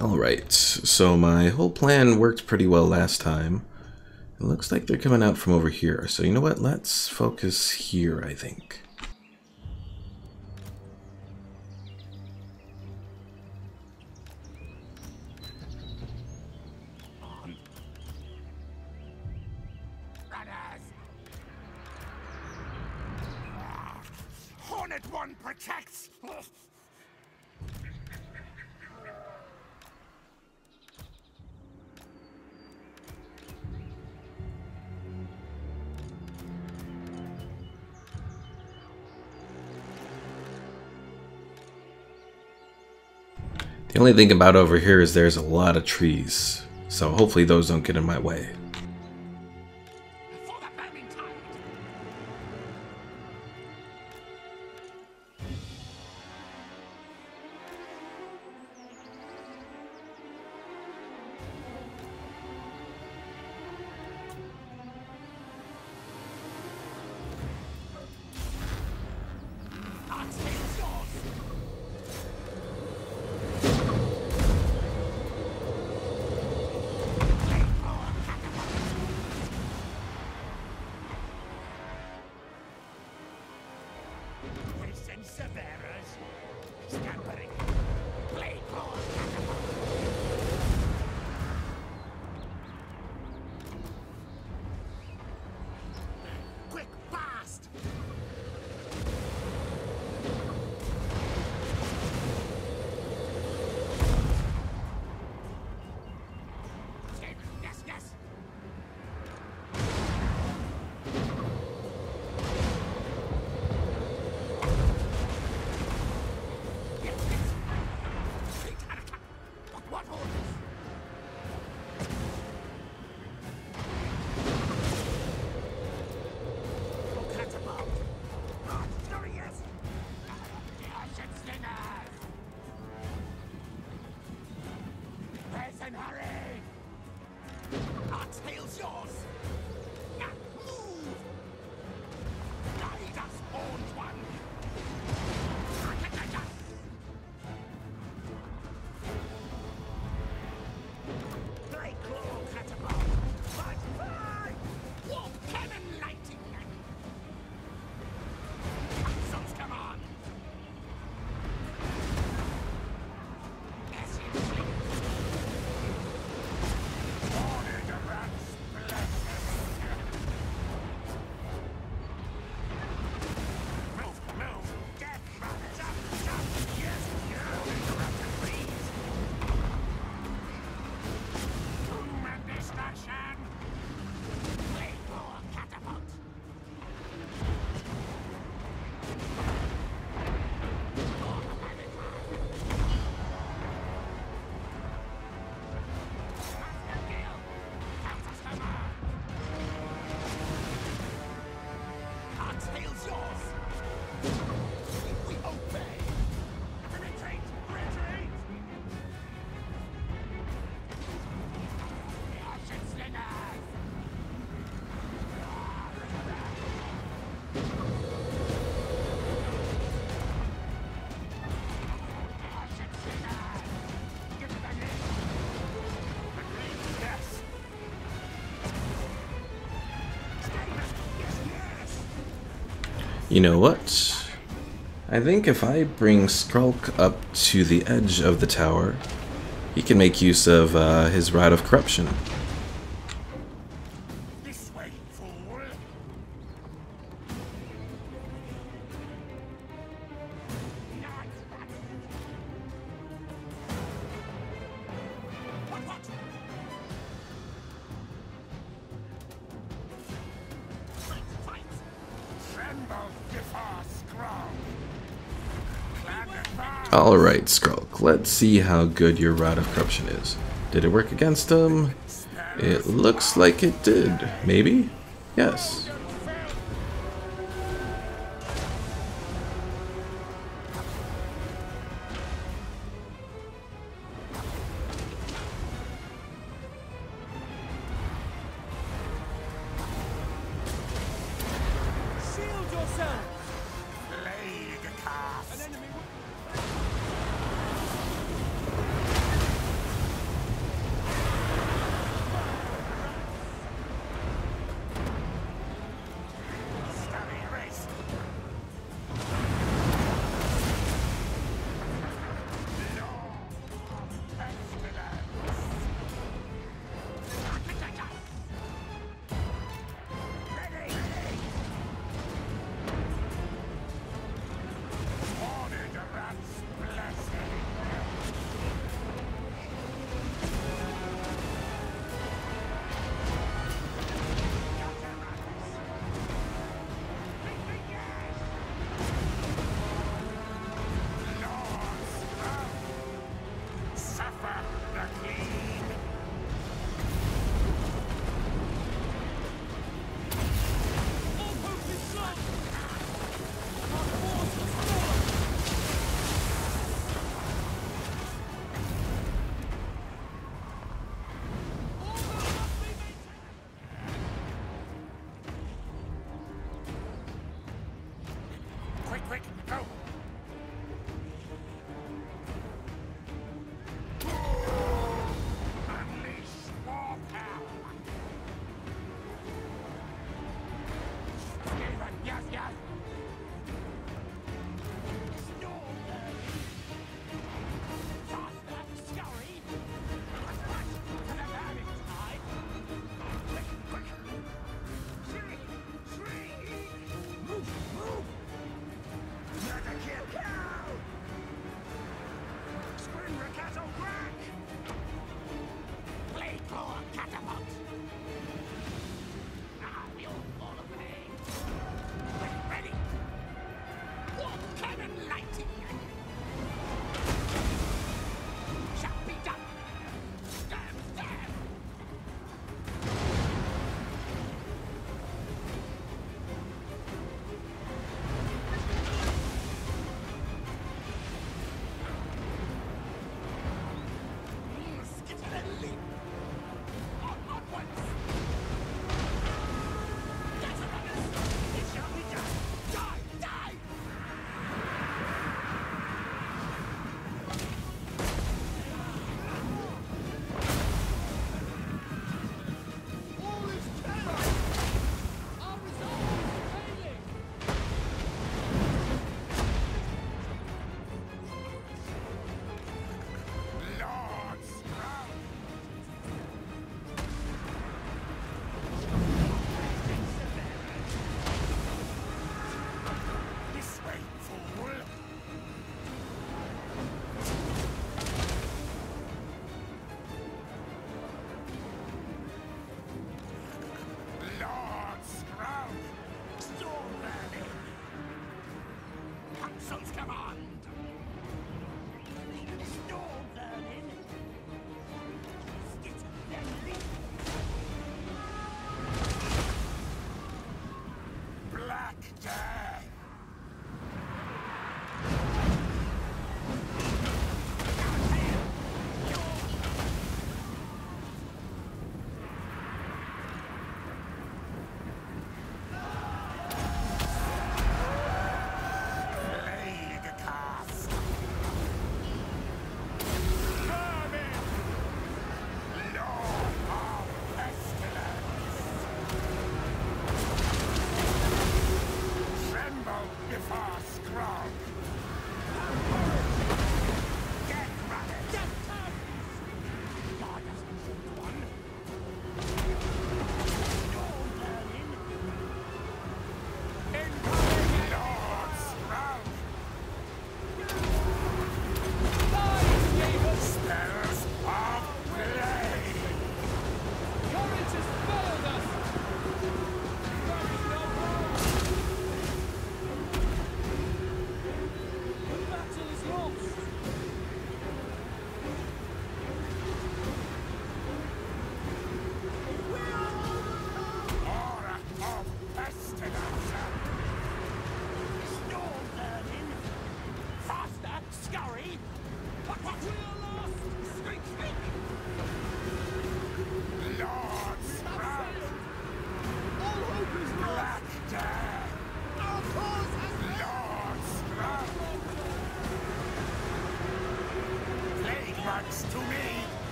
Alright, so my whole plan worked pretty well last time. It looks like they're coming out from over here, so you know what? Let's focus here, I think. Hornet one protects. The only thing about over here is there's a lot of trees, so hopefully those don't get in my way. You know what? I think if I bring Skrulk up to the edge of the tower, he can make use of his Rod of Corruption. This way, fool! What? Fight! Tremble before Skrull! Alright, Skrulk, let's see how good your Rod of Corruption is. Did it work against him? It looks like it did. Maybe? Yes. Shield yourself! Plague cast! An enemy. Scurry race!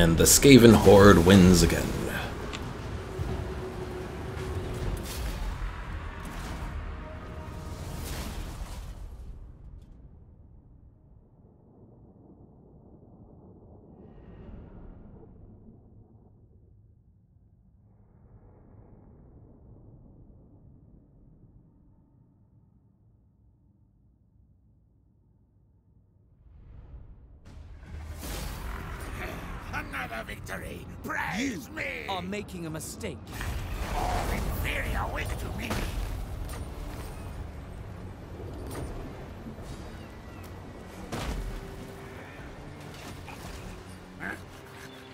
And the Skaven Horde wins again. Another victory! Praise me! Are making a mistake. All inferior weak to me!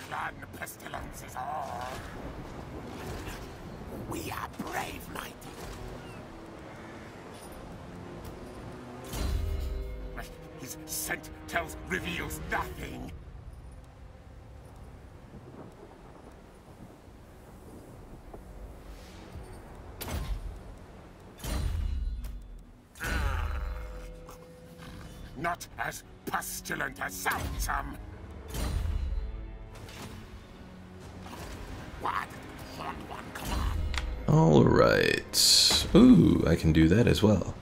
Clan pestilence is all. We are brave, knight. His scent reveals nothing. Not as pestilent as some. What? Horn one, come on. Alright. Ooh, I can do that as well.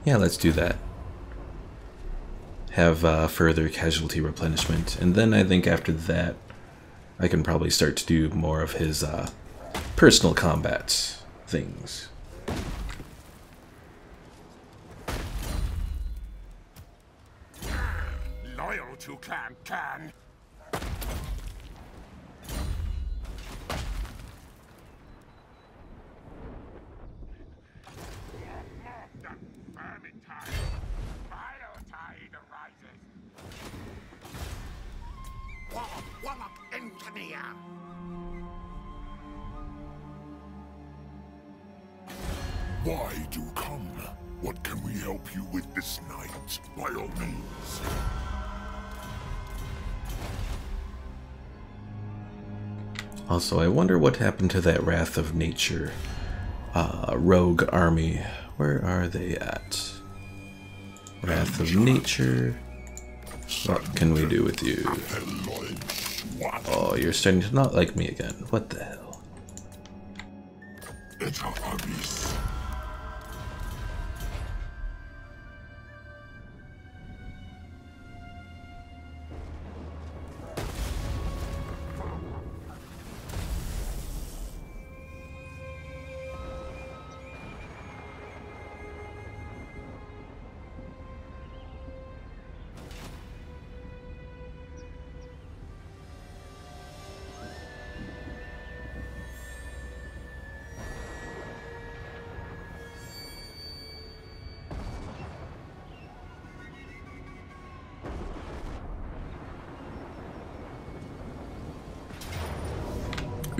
Yeah, let's do that. Have further casualty replenishment. And then I think after that, I can probably start to do more of his personal combat things. Loyal to Clan. Vermintide. Biotide arises. Wallop engineer. Why do come? What can we help you with this night? By all means. Also, I wonder what happened to that Wrath of Nature rogue army. Where are they at? Wrath of Nature. What can we do with you? Oh, you're starting to not like me again. What the hell?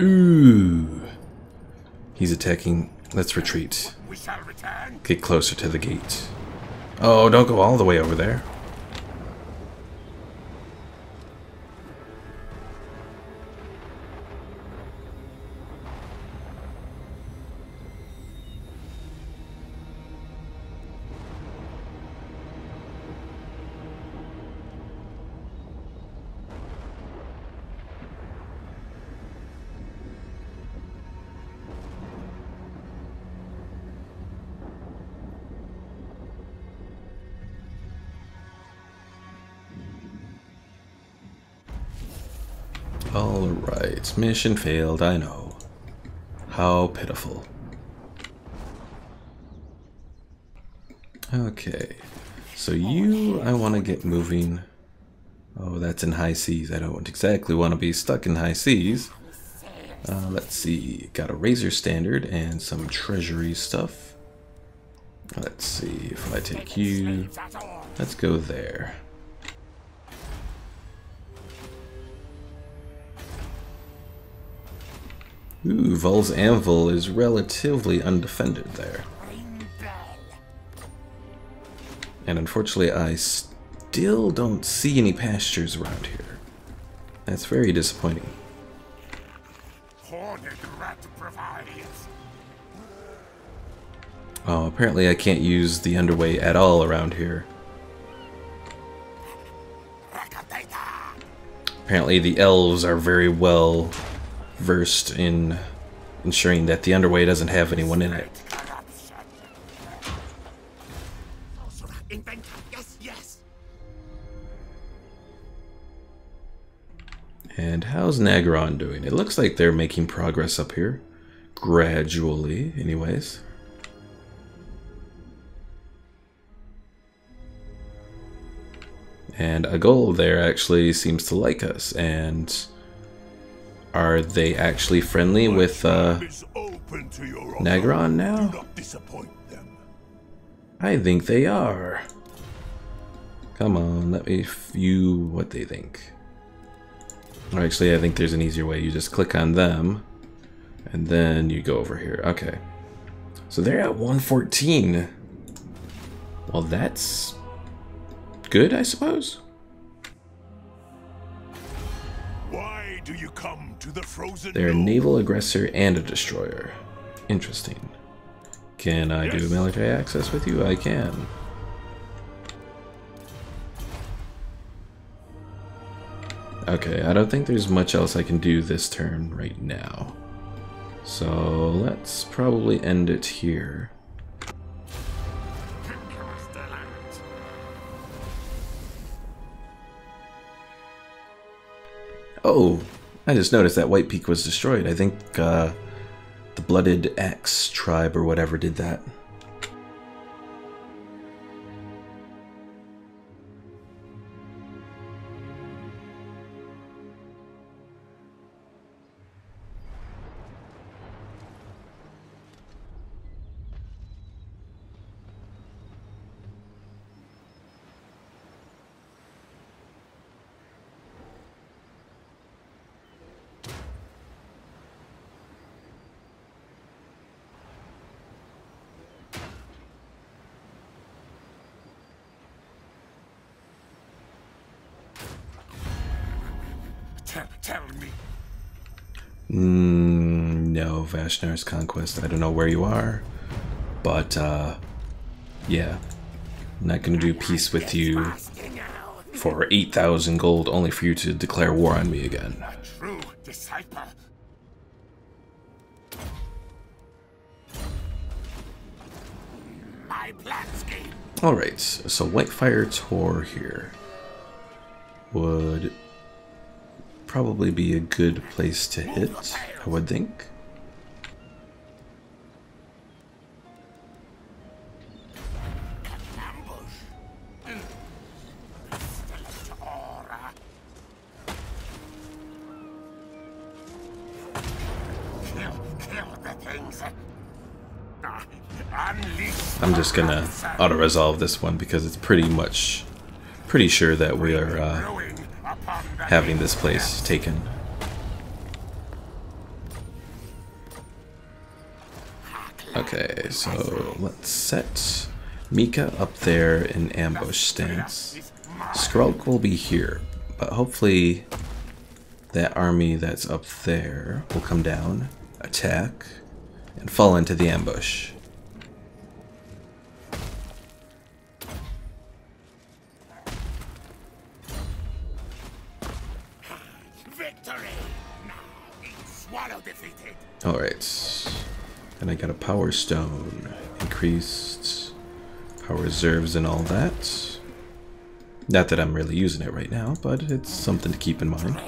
Ooh. He's attacking. Let's retreat. We shall return. Get closer to the gate. Oh, don't go all the way over there. Alright, mission failed, I know. How pitiful. Okay, so you, I want to get moving. Oh, that's in high seas. I don't exactly want to be stuck in high seas. Let's see, got a razor standard and some treasury stuff. Let's see, if I take you, let's go there. Ooh, Vol's Anvil is relatively undefended there. And unfortunately, I still don't see any pastures around here. That's very disappointing. Oh, apparently I can't use the underway at all around here. Apparently the elves are very well versed in ensuring that the underway doesn't have anyone in it. Yes. And how's Nagaron doing? It looks like they're making progress up here. Gradually, anyways. And a goal there actually seems to like us. And are they actually friendly with Nagaron now? I think they are. Come on, let me view what they think. Or actually, I think there's an easier way. You just click on them, and then you go over here. Okay. So they're at 114. Well, that's good, I suppose. Why do you come to the frozen They're a naval aggressor and a destroyer. Interesting. Can I do military access with you? I can. Okay, I don't think there's much else I can do this turn right now. So let's probably end it here. Oh, I just noticed that White Peak was destroyed. I think the Blooded Axe tribe or whatever did that. Tell me. No, Vashnar's Conquest. I don't know where you are, but yeah, I'm not gonna do peace with you for 8,000 gold, only for you to declare war on me again. A true disciple. My plan scheme. All right, so Whitefire Tor here would probably be a good place to hit, I would think. I'm just gonna auto-resolve this one because it's pretty sure that we are having this place taken. Okay, so let's set Mika up there in ambush stance. Skrulk will be here, but hopefully that army that's up there will come down, attack, and fall into the ambush. Alright, and I got a power stone, increased power reserves and all that. Not that I'm really using it right now, but it's something to keep in mind.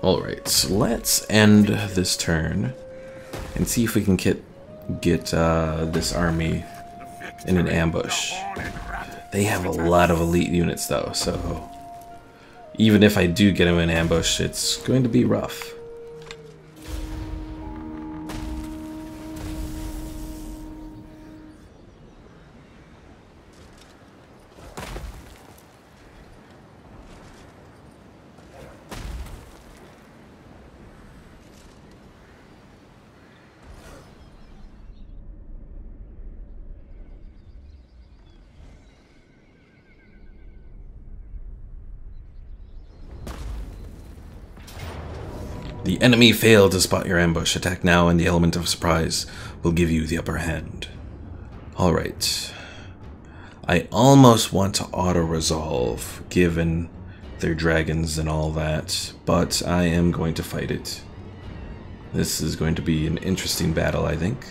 Alright, so let's end this turn and see if we can get this army in an ambush. They have a lot of elite units though, so even if I do get them in ambush, it's going to be rough. The enemy failed to spot your ambush. Attack now and the element of surprise will give you the upper hand. Alright. I almost want to auto-resolve, given their dragons and all that, but I am going to fight it. This is going to be an interesting battle, I think.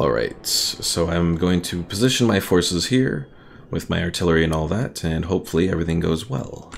Alright, so I'm going to position my forces here with my artillery and all that, and hopefully everything goes well.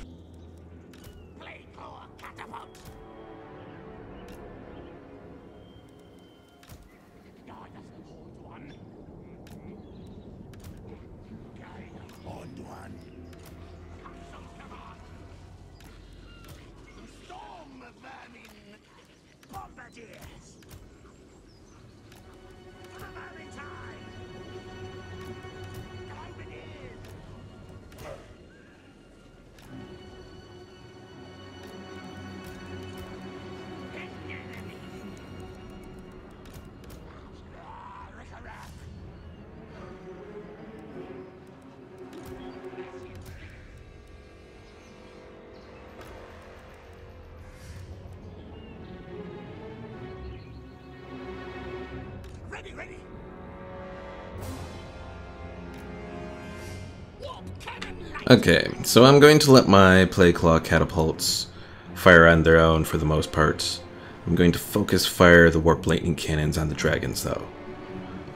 Okay, so I'm going to let my Plagueclaw catapults fire on their own for the most part. I'm going to focus fire the Warp Lightning Cannons on the dragons though.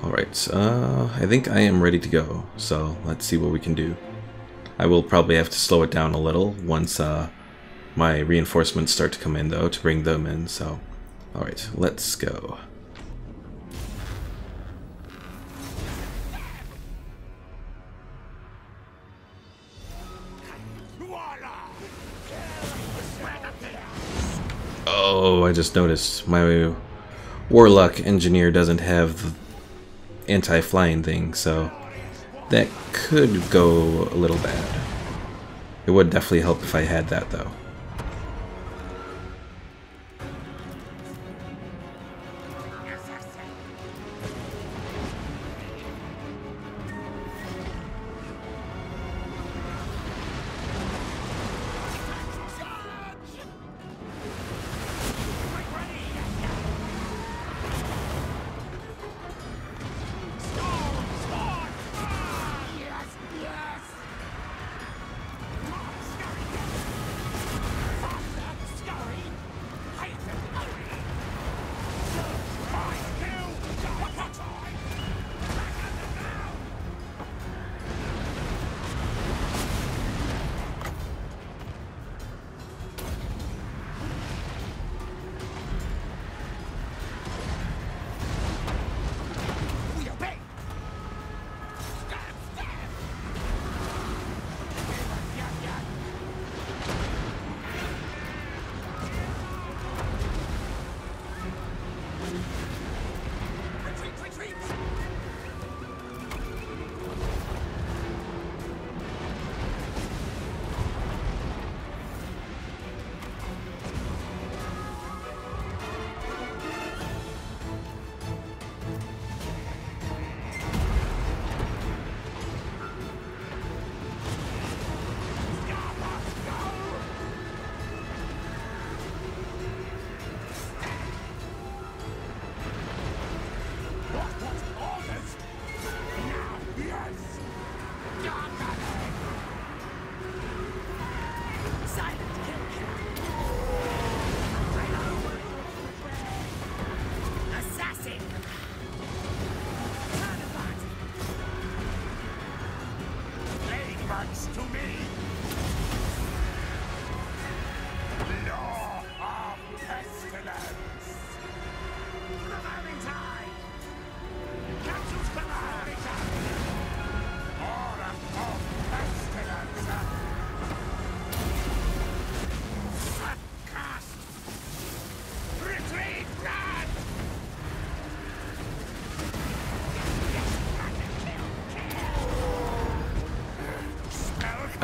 Alright, I think I am ready to go, so let's see what we can do. I will probably have to slow it down a little once my reinforcements start to come in though, to bring them in, so... Alright, let's go. Oh, I just noticed my Warlock Engineer doesn't have the anti-flying thing, so that could go a little bad. It would definitely help if I had that, though.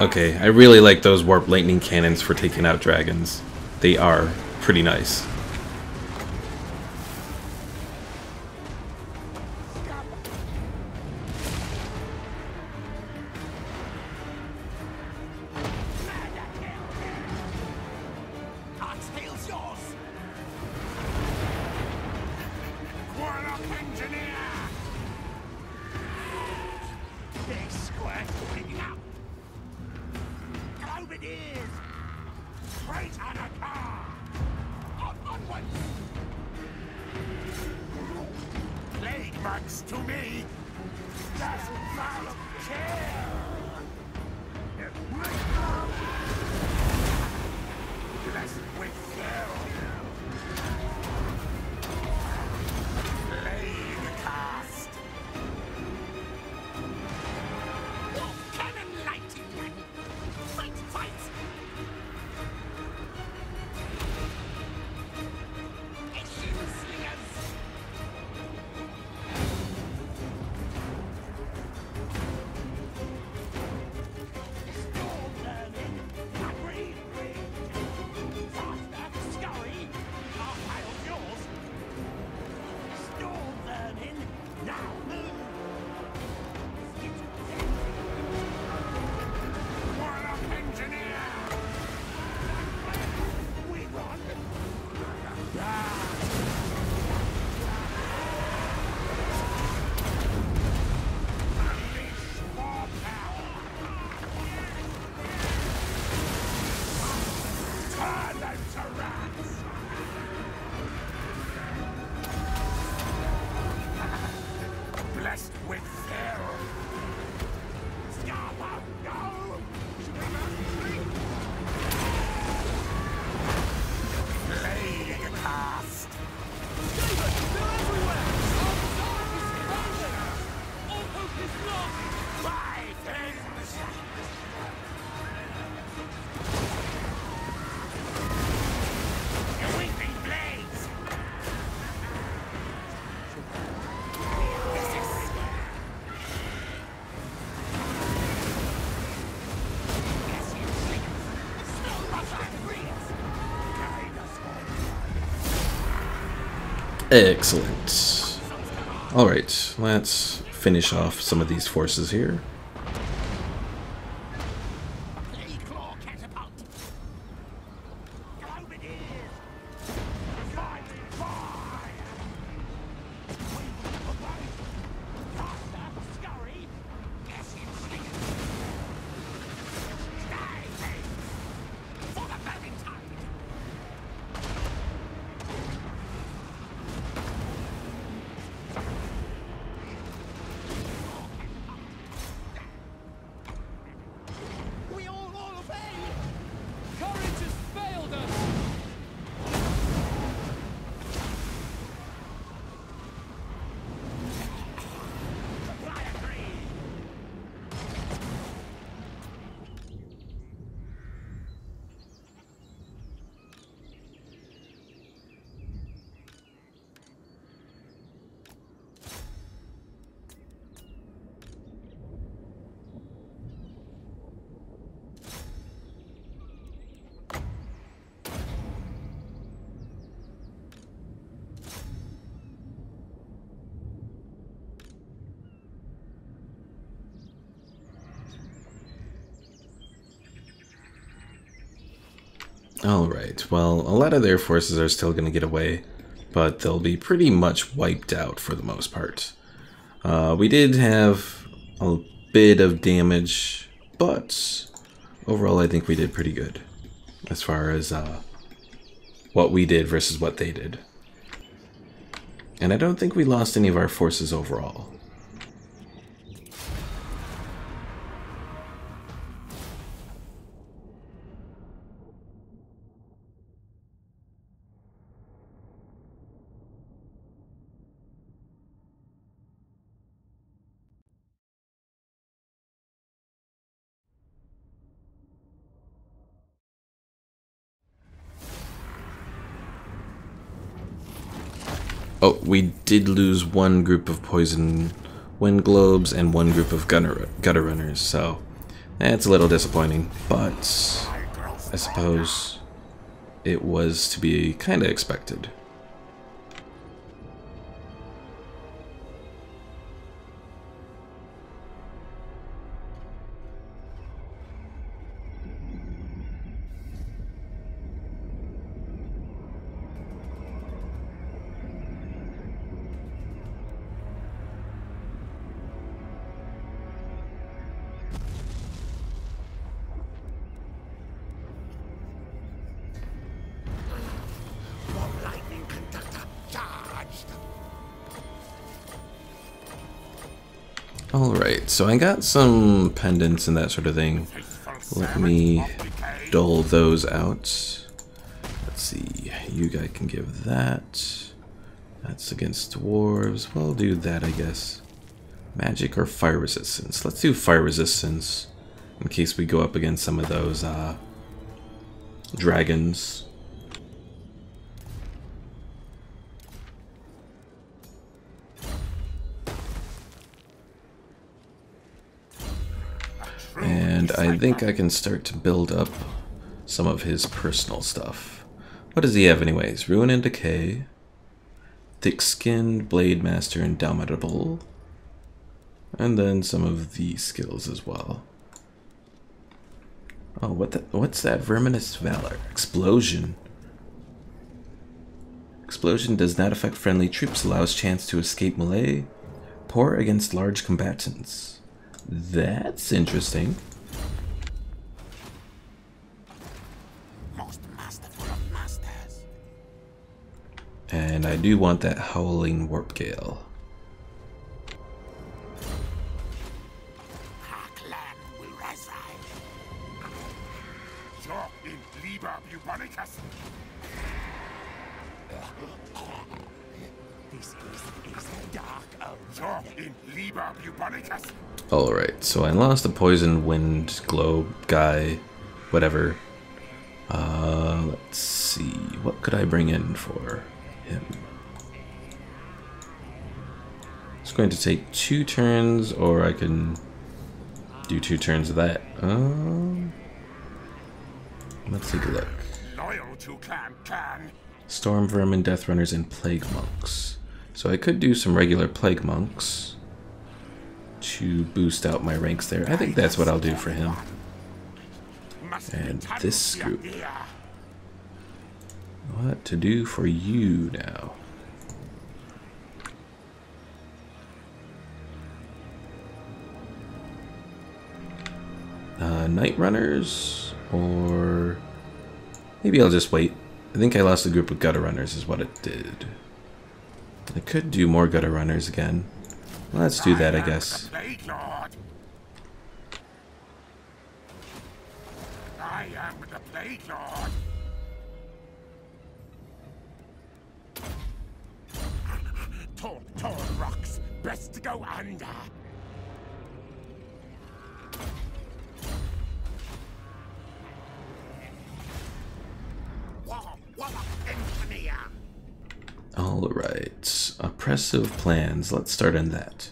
Okay, I really like those warp lightning cannons for taking out dragons. They are pretty nice. To me, that's violent care. Blessed with hell. Plague cast. Cannon lighting. Fight, fight. Action slingers. Blessed with hell. Plague cast. Skaven, they're everywhere! All hope is lost! My things. Weeping blades. Excellent. Alright, let's finish off some of these forces here. Alright, well, a lot of their forces are still going to get away, but they'll be pretty much wiped out for the most part. We did have a bit of damage, but overall I think we did pretty good as far as what we did versus what they did. And I don't think we lost any of our forces overall. Oh, we did lose one group of poison wind globes and one group of gutter runners, so It's a little disappointing, but I suppose it was to be kind of expected. Alright, so I got some pendants and that sort of thing. Let me dole those out. Let's see, you guys can give that. That's against dwarves. We'll do that, I guess. Magic or fire resistance? Let's do fire resistance in case we go up against some of those dragons. And I think I can start to build up some of his personal stuff. What does he have anyways? Ruin and Decay, Thick-Skinned, Blade Master, Indomitable, and then some of the skills as well. Oh, what's that? Verminous Valor. Explosion. Explosion does not affect friendly troops, allows chance to escape melee, poor against large combatants. That's interesting. Most masterful of masters. And I do want that Howling Warp Gale. Our clan will rise. So in Liber Bubonicus. This is dark omen. So in Liber Bubonicus. Alright, so I lost the Poison Wind Globe guy, whatever. Let's see, what could I bring in for him? It's going to take 2 turns, or I can do 2 turns of that. Let's take a look. Loyal to clan. Storm Vermin, Death Runners, and Plague Monks. So I could do some regular Plague Monks to boost out my ranks there. I think that's what I'll do for him. And this group. What to do for you now? Night Runners, or maybe I'll just wait. I think I lost a group of Gutter Runners is what it did. I could do more Gutter Runners again. Let's do that, I guess. I am the Plague Lord. Torn rocks, best to go under. Alright, oppressive plans. Let's start on that.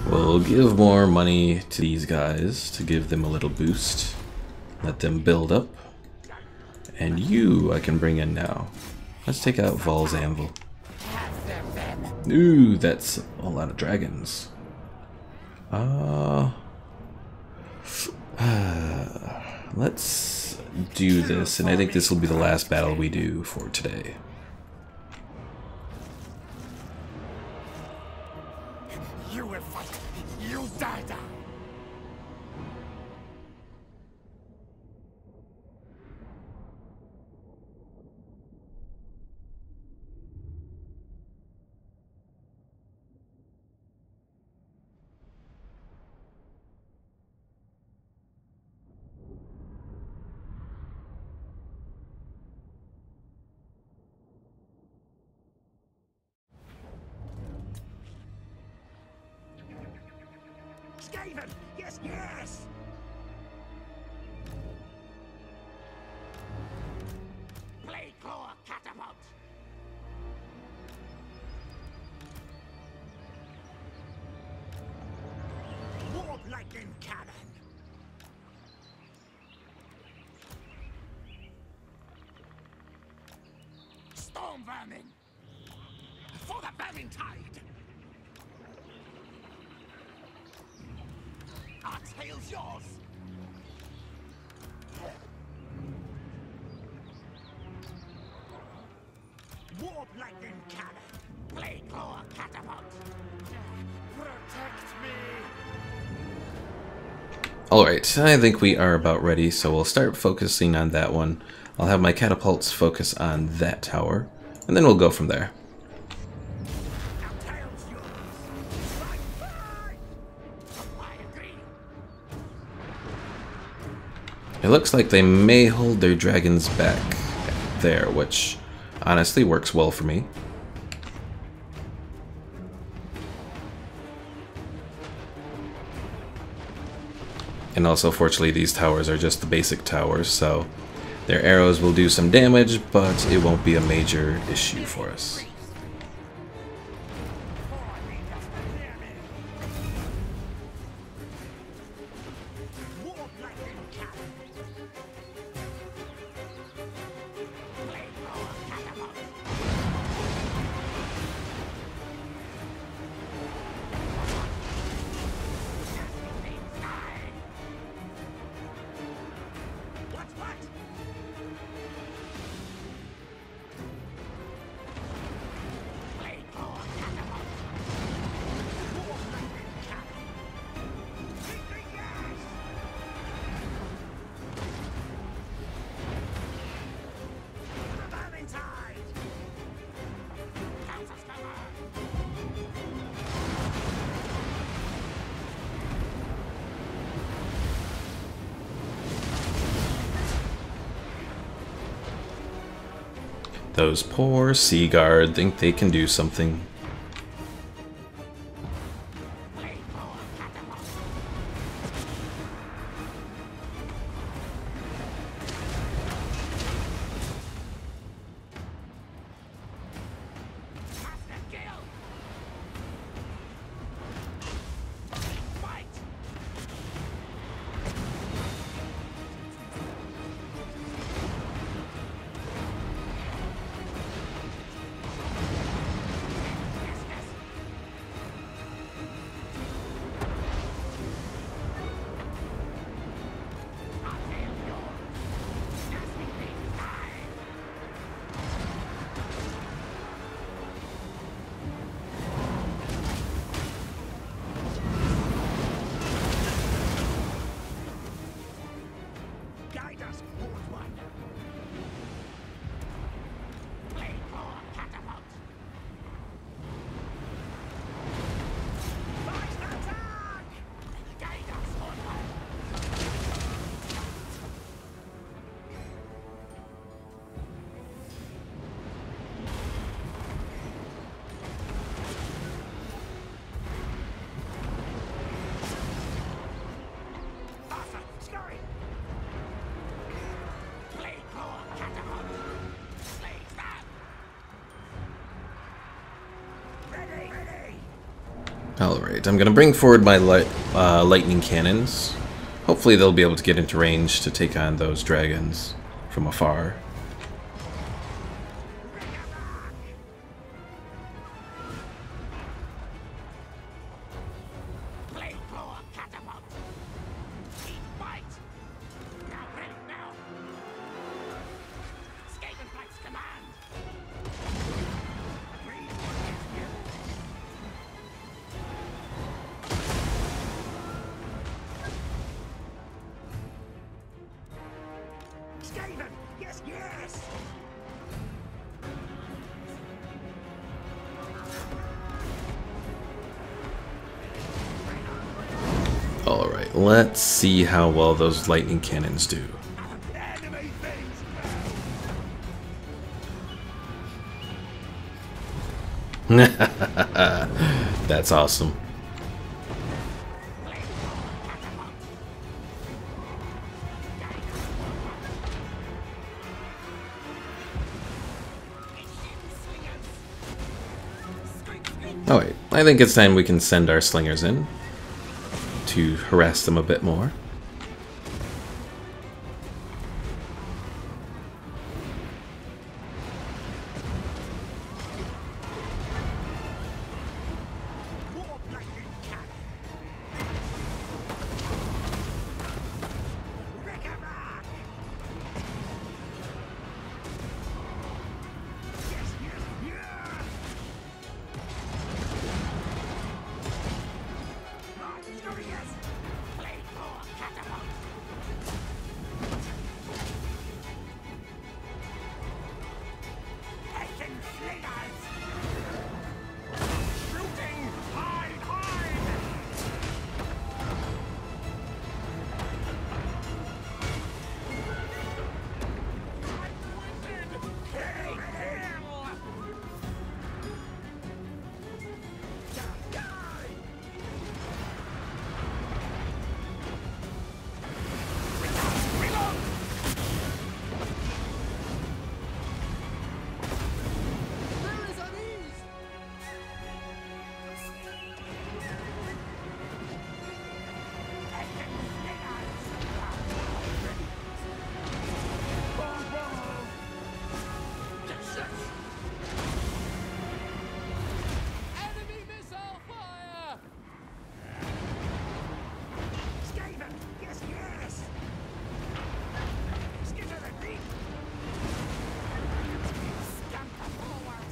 We'll give more money to these guys to give them a little boost. Let them build up. And you I can bring in now. Let's take out Vol's Anvil. Ooh, that's a lot of dragons. Let's do this, and I think this will be the last battle we do for today. You will fight. You die. Skaven! Yes, yes! Blade claw catapult! Warp lightning cannon! Storm vermin! For the vermin tide! Our tail's yours! Warp lightning cannon! Blade claw catapult! Protect me! Alright, I think we are about ready, so we'll start focusing on that one. I'll have my catapults focus on that tower, and then we'll go from there. Our tail's yours! Fight, fight! I agree! It looks like they may hold their dragons back there, which honestly works well for me. And also, fortunately, these towers are just the basic towers, so their arrows will do some damage, but it won't be a major issue for us. Warp lightning cannon! Blade claw catapult! What's what? Blade claw catapult! Warp lightning cannon! Yes! The vermin tide! Counters cover! Those poor Sea Guard think they can do something. Blade claw catapult! Master kill! Fight! Yes, yes! Our tail's yours! Nasty things die! Guide us, Old One! Blade claw catapult! Rise attack! Guide us, Old One! Arthur, scurry! Blade claw catapult! Blade stab! Ready, ready! Alright, I'm gonna bring forward my lightning cannons. Hopefully they'll be able to get into range to take on those dragons from afar. Blade claw catapult! Keep fight! Now, ready, now! Skaven fight's command! Breathe what gets you! Skaven! Yes, yes! Alright, let's see how well those lightning cannons do. Enemy things! That's awesome. Blade I think it's time we can send our slingers in to harass them a bit more. Enemy missile fire! Skaven! Yes, yes! Skitter the beat! Scamper forward!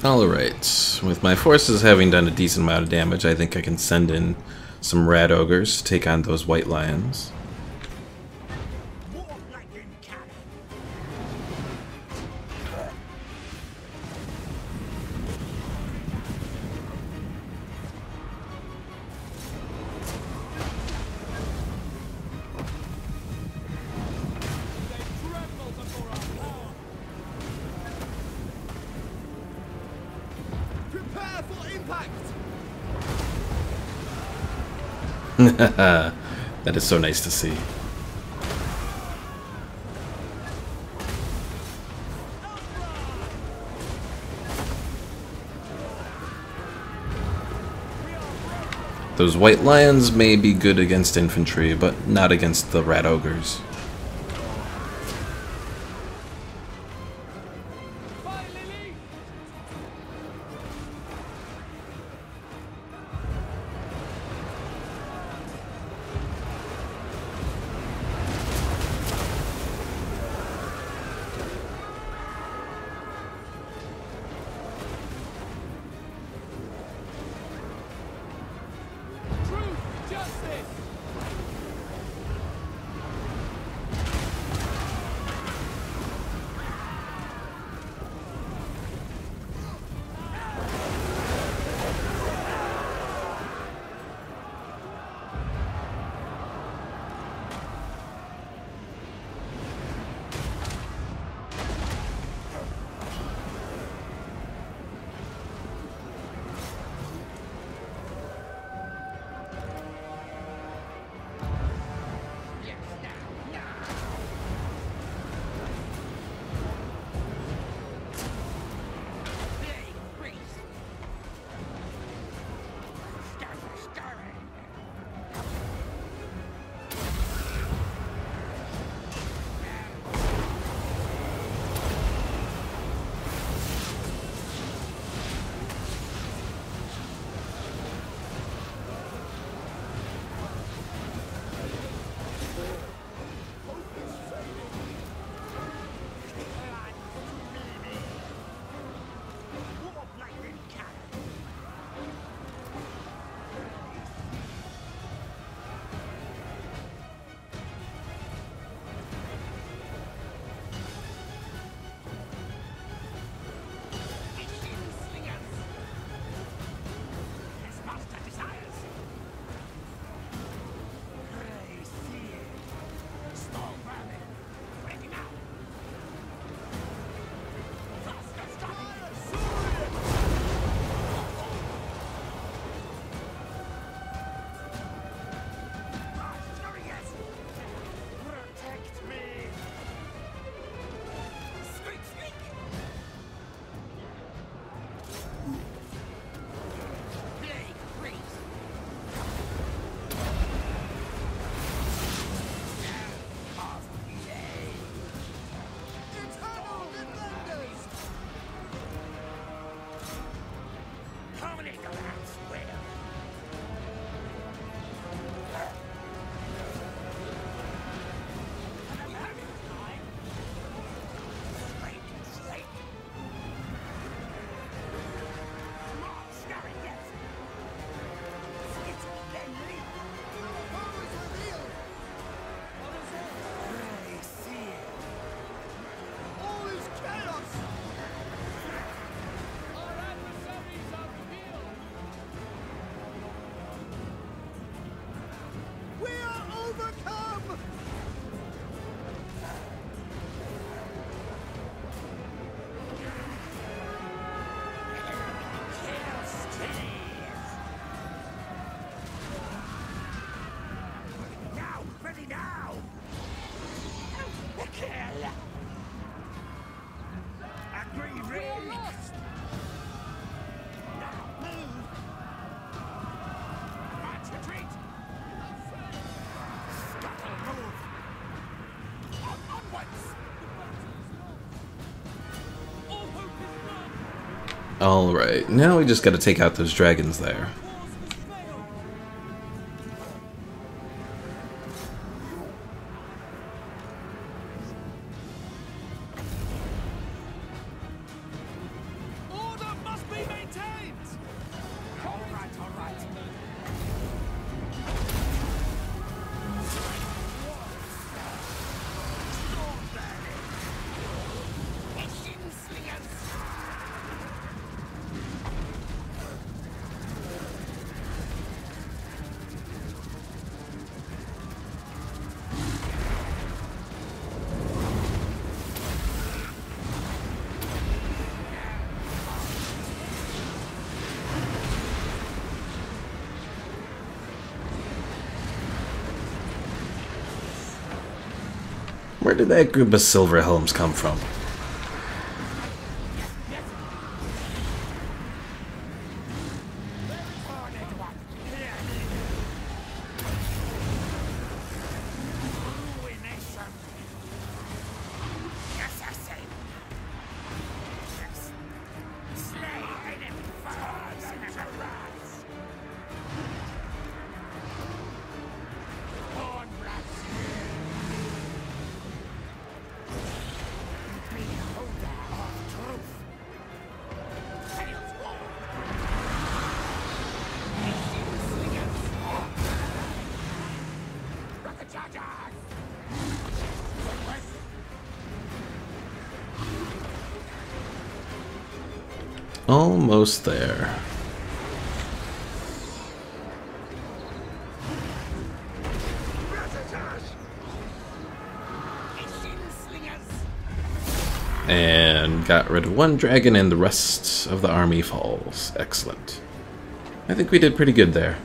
Alright, with my forces having done a decent amount of damage, I think I can send in some rat ogres to take on those white lions. More lightning cannon! They tremble before our power! Prepare for impact! That is so nice to see. Those white lions may be good against infantry, but not against the rat ogres. Fire, Lily! Truth, justice! All is chaos! Our adversaries are revealed! We are overcome! Now! Ready now! Kill! Agree, We are Rick! lost! Now move! March retreat! Scuttle move! Onwards! All hope is lost! Alright, now we just gotta take out those dragons there. Cause has failed! Order must be maintained! All right, all right. Where did that group of silver helms come from? Almost there. And got rid of one dragon and the rest of the army falls. Excellent. I think we did pretty good there.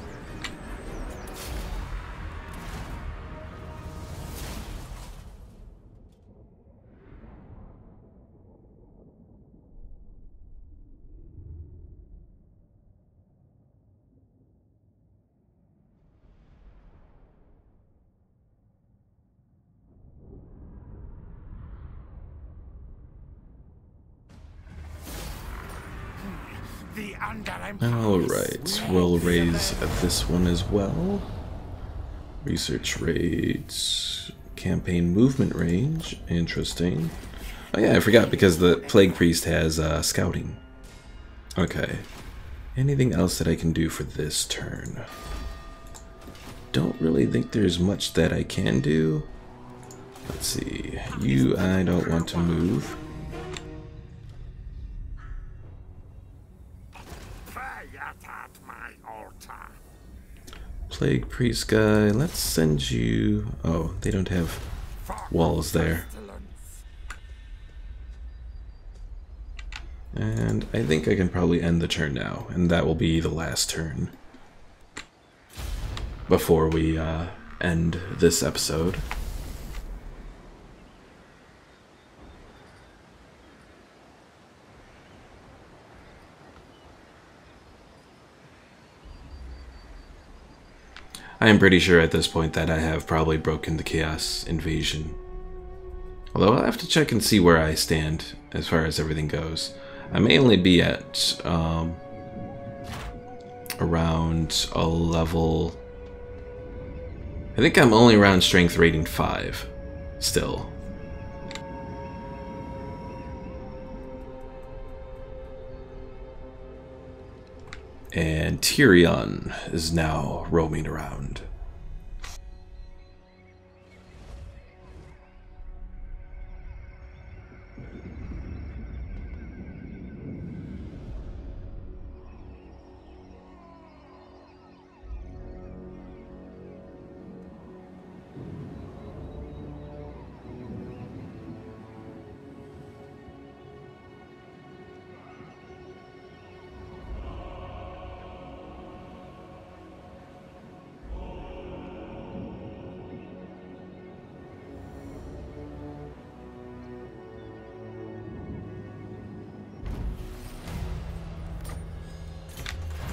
Alright, we'll raise this one as well. Research raids, campaign movement range, interesting. Oh yeah, I forgot because the Plague Priest has scouting. Okay. Anything else that I can do for this turn? Don't really think there's much that I can do. Let's see. You, I don't want to move. Plague Priest guy, let's send you... Oh, they don't have walls there. And I think I can probably end the turn now, and that will be the last turn before we end this episode. I am pretty sure at this point that I have probably broken the Chaos Invasion. Although I'll have to check and see where I stand as far as everything goes. I may only be at around a level... I think I'm only around strength rating 5 still. And Tyrion is now roaming around.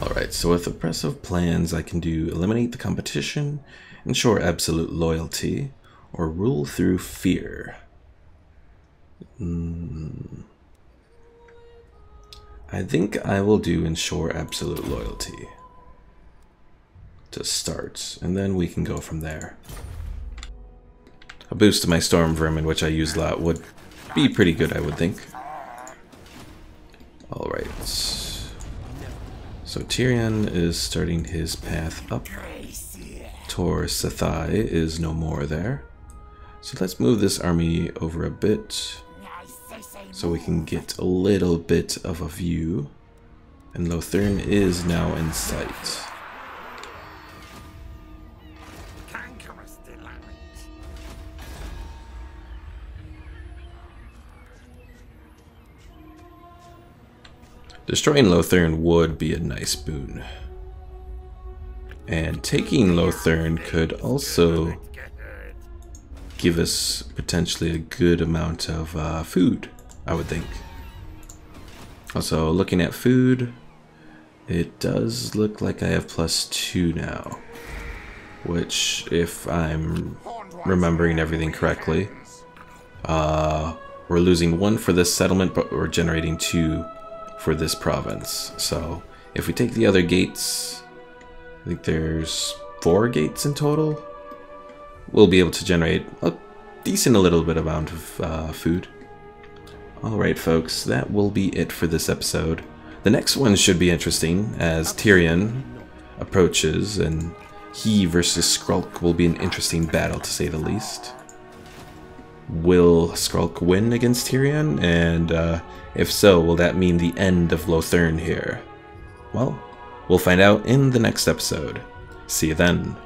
Alright, so with oppressive plans I can do eliminate the competition, ensure absolute loyalty, or rule through fear. I think I will do ensure absolute loyalty to start, and then we can go from there. A boost to my storm vermin, which I use a lot, would be pretty good, I would think. Alright. So Tyrion is starting his path up. Tor Sethai is no more there. So let's move this army over a bit so we can get a little bit of a view. And Lothern is now in sight. Destroying Lothern would be a nice boon. And taking Lothern could also give us potentially a good amount of food, I would think. Also, looking at food, it does look like I have +2 now. Which, if I'm remembering everything correctly, we're losing 1 for this settlement, but we're generating 2 for this province. So if we take the other gates, I think there's 4 gates in total, we'll be able to generate a decent little bit amount of food. Alright folks, that will be it for this episode. The next one should be interesting as Tyrion approaches, and he versus Skrulk will be an interesting battle to say the least. Will Skrulk win against Tyrion? And if so, will that mean the end of Lothern here? Well, we'll find out in the next episode. See you then.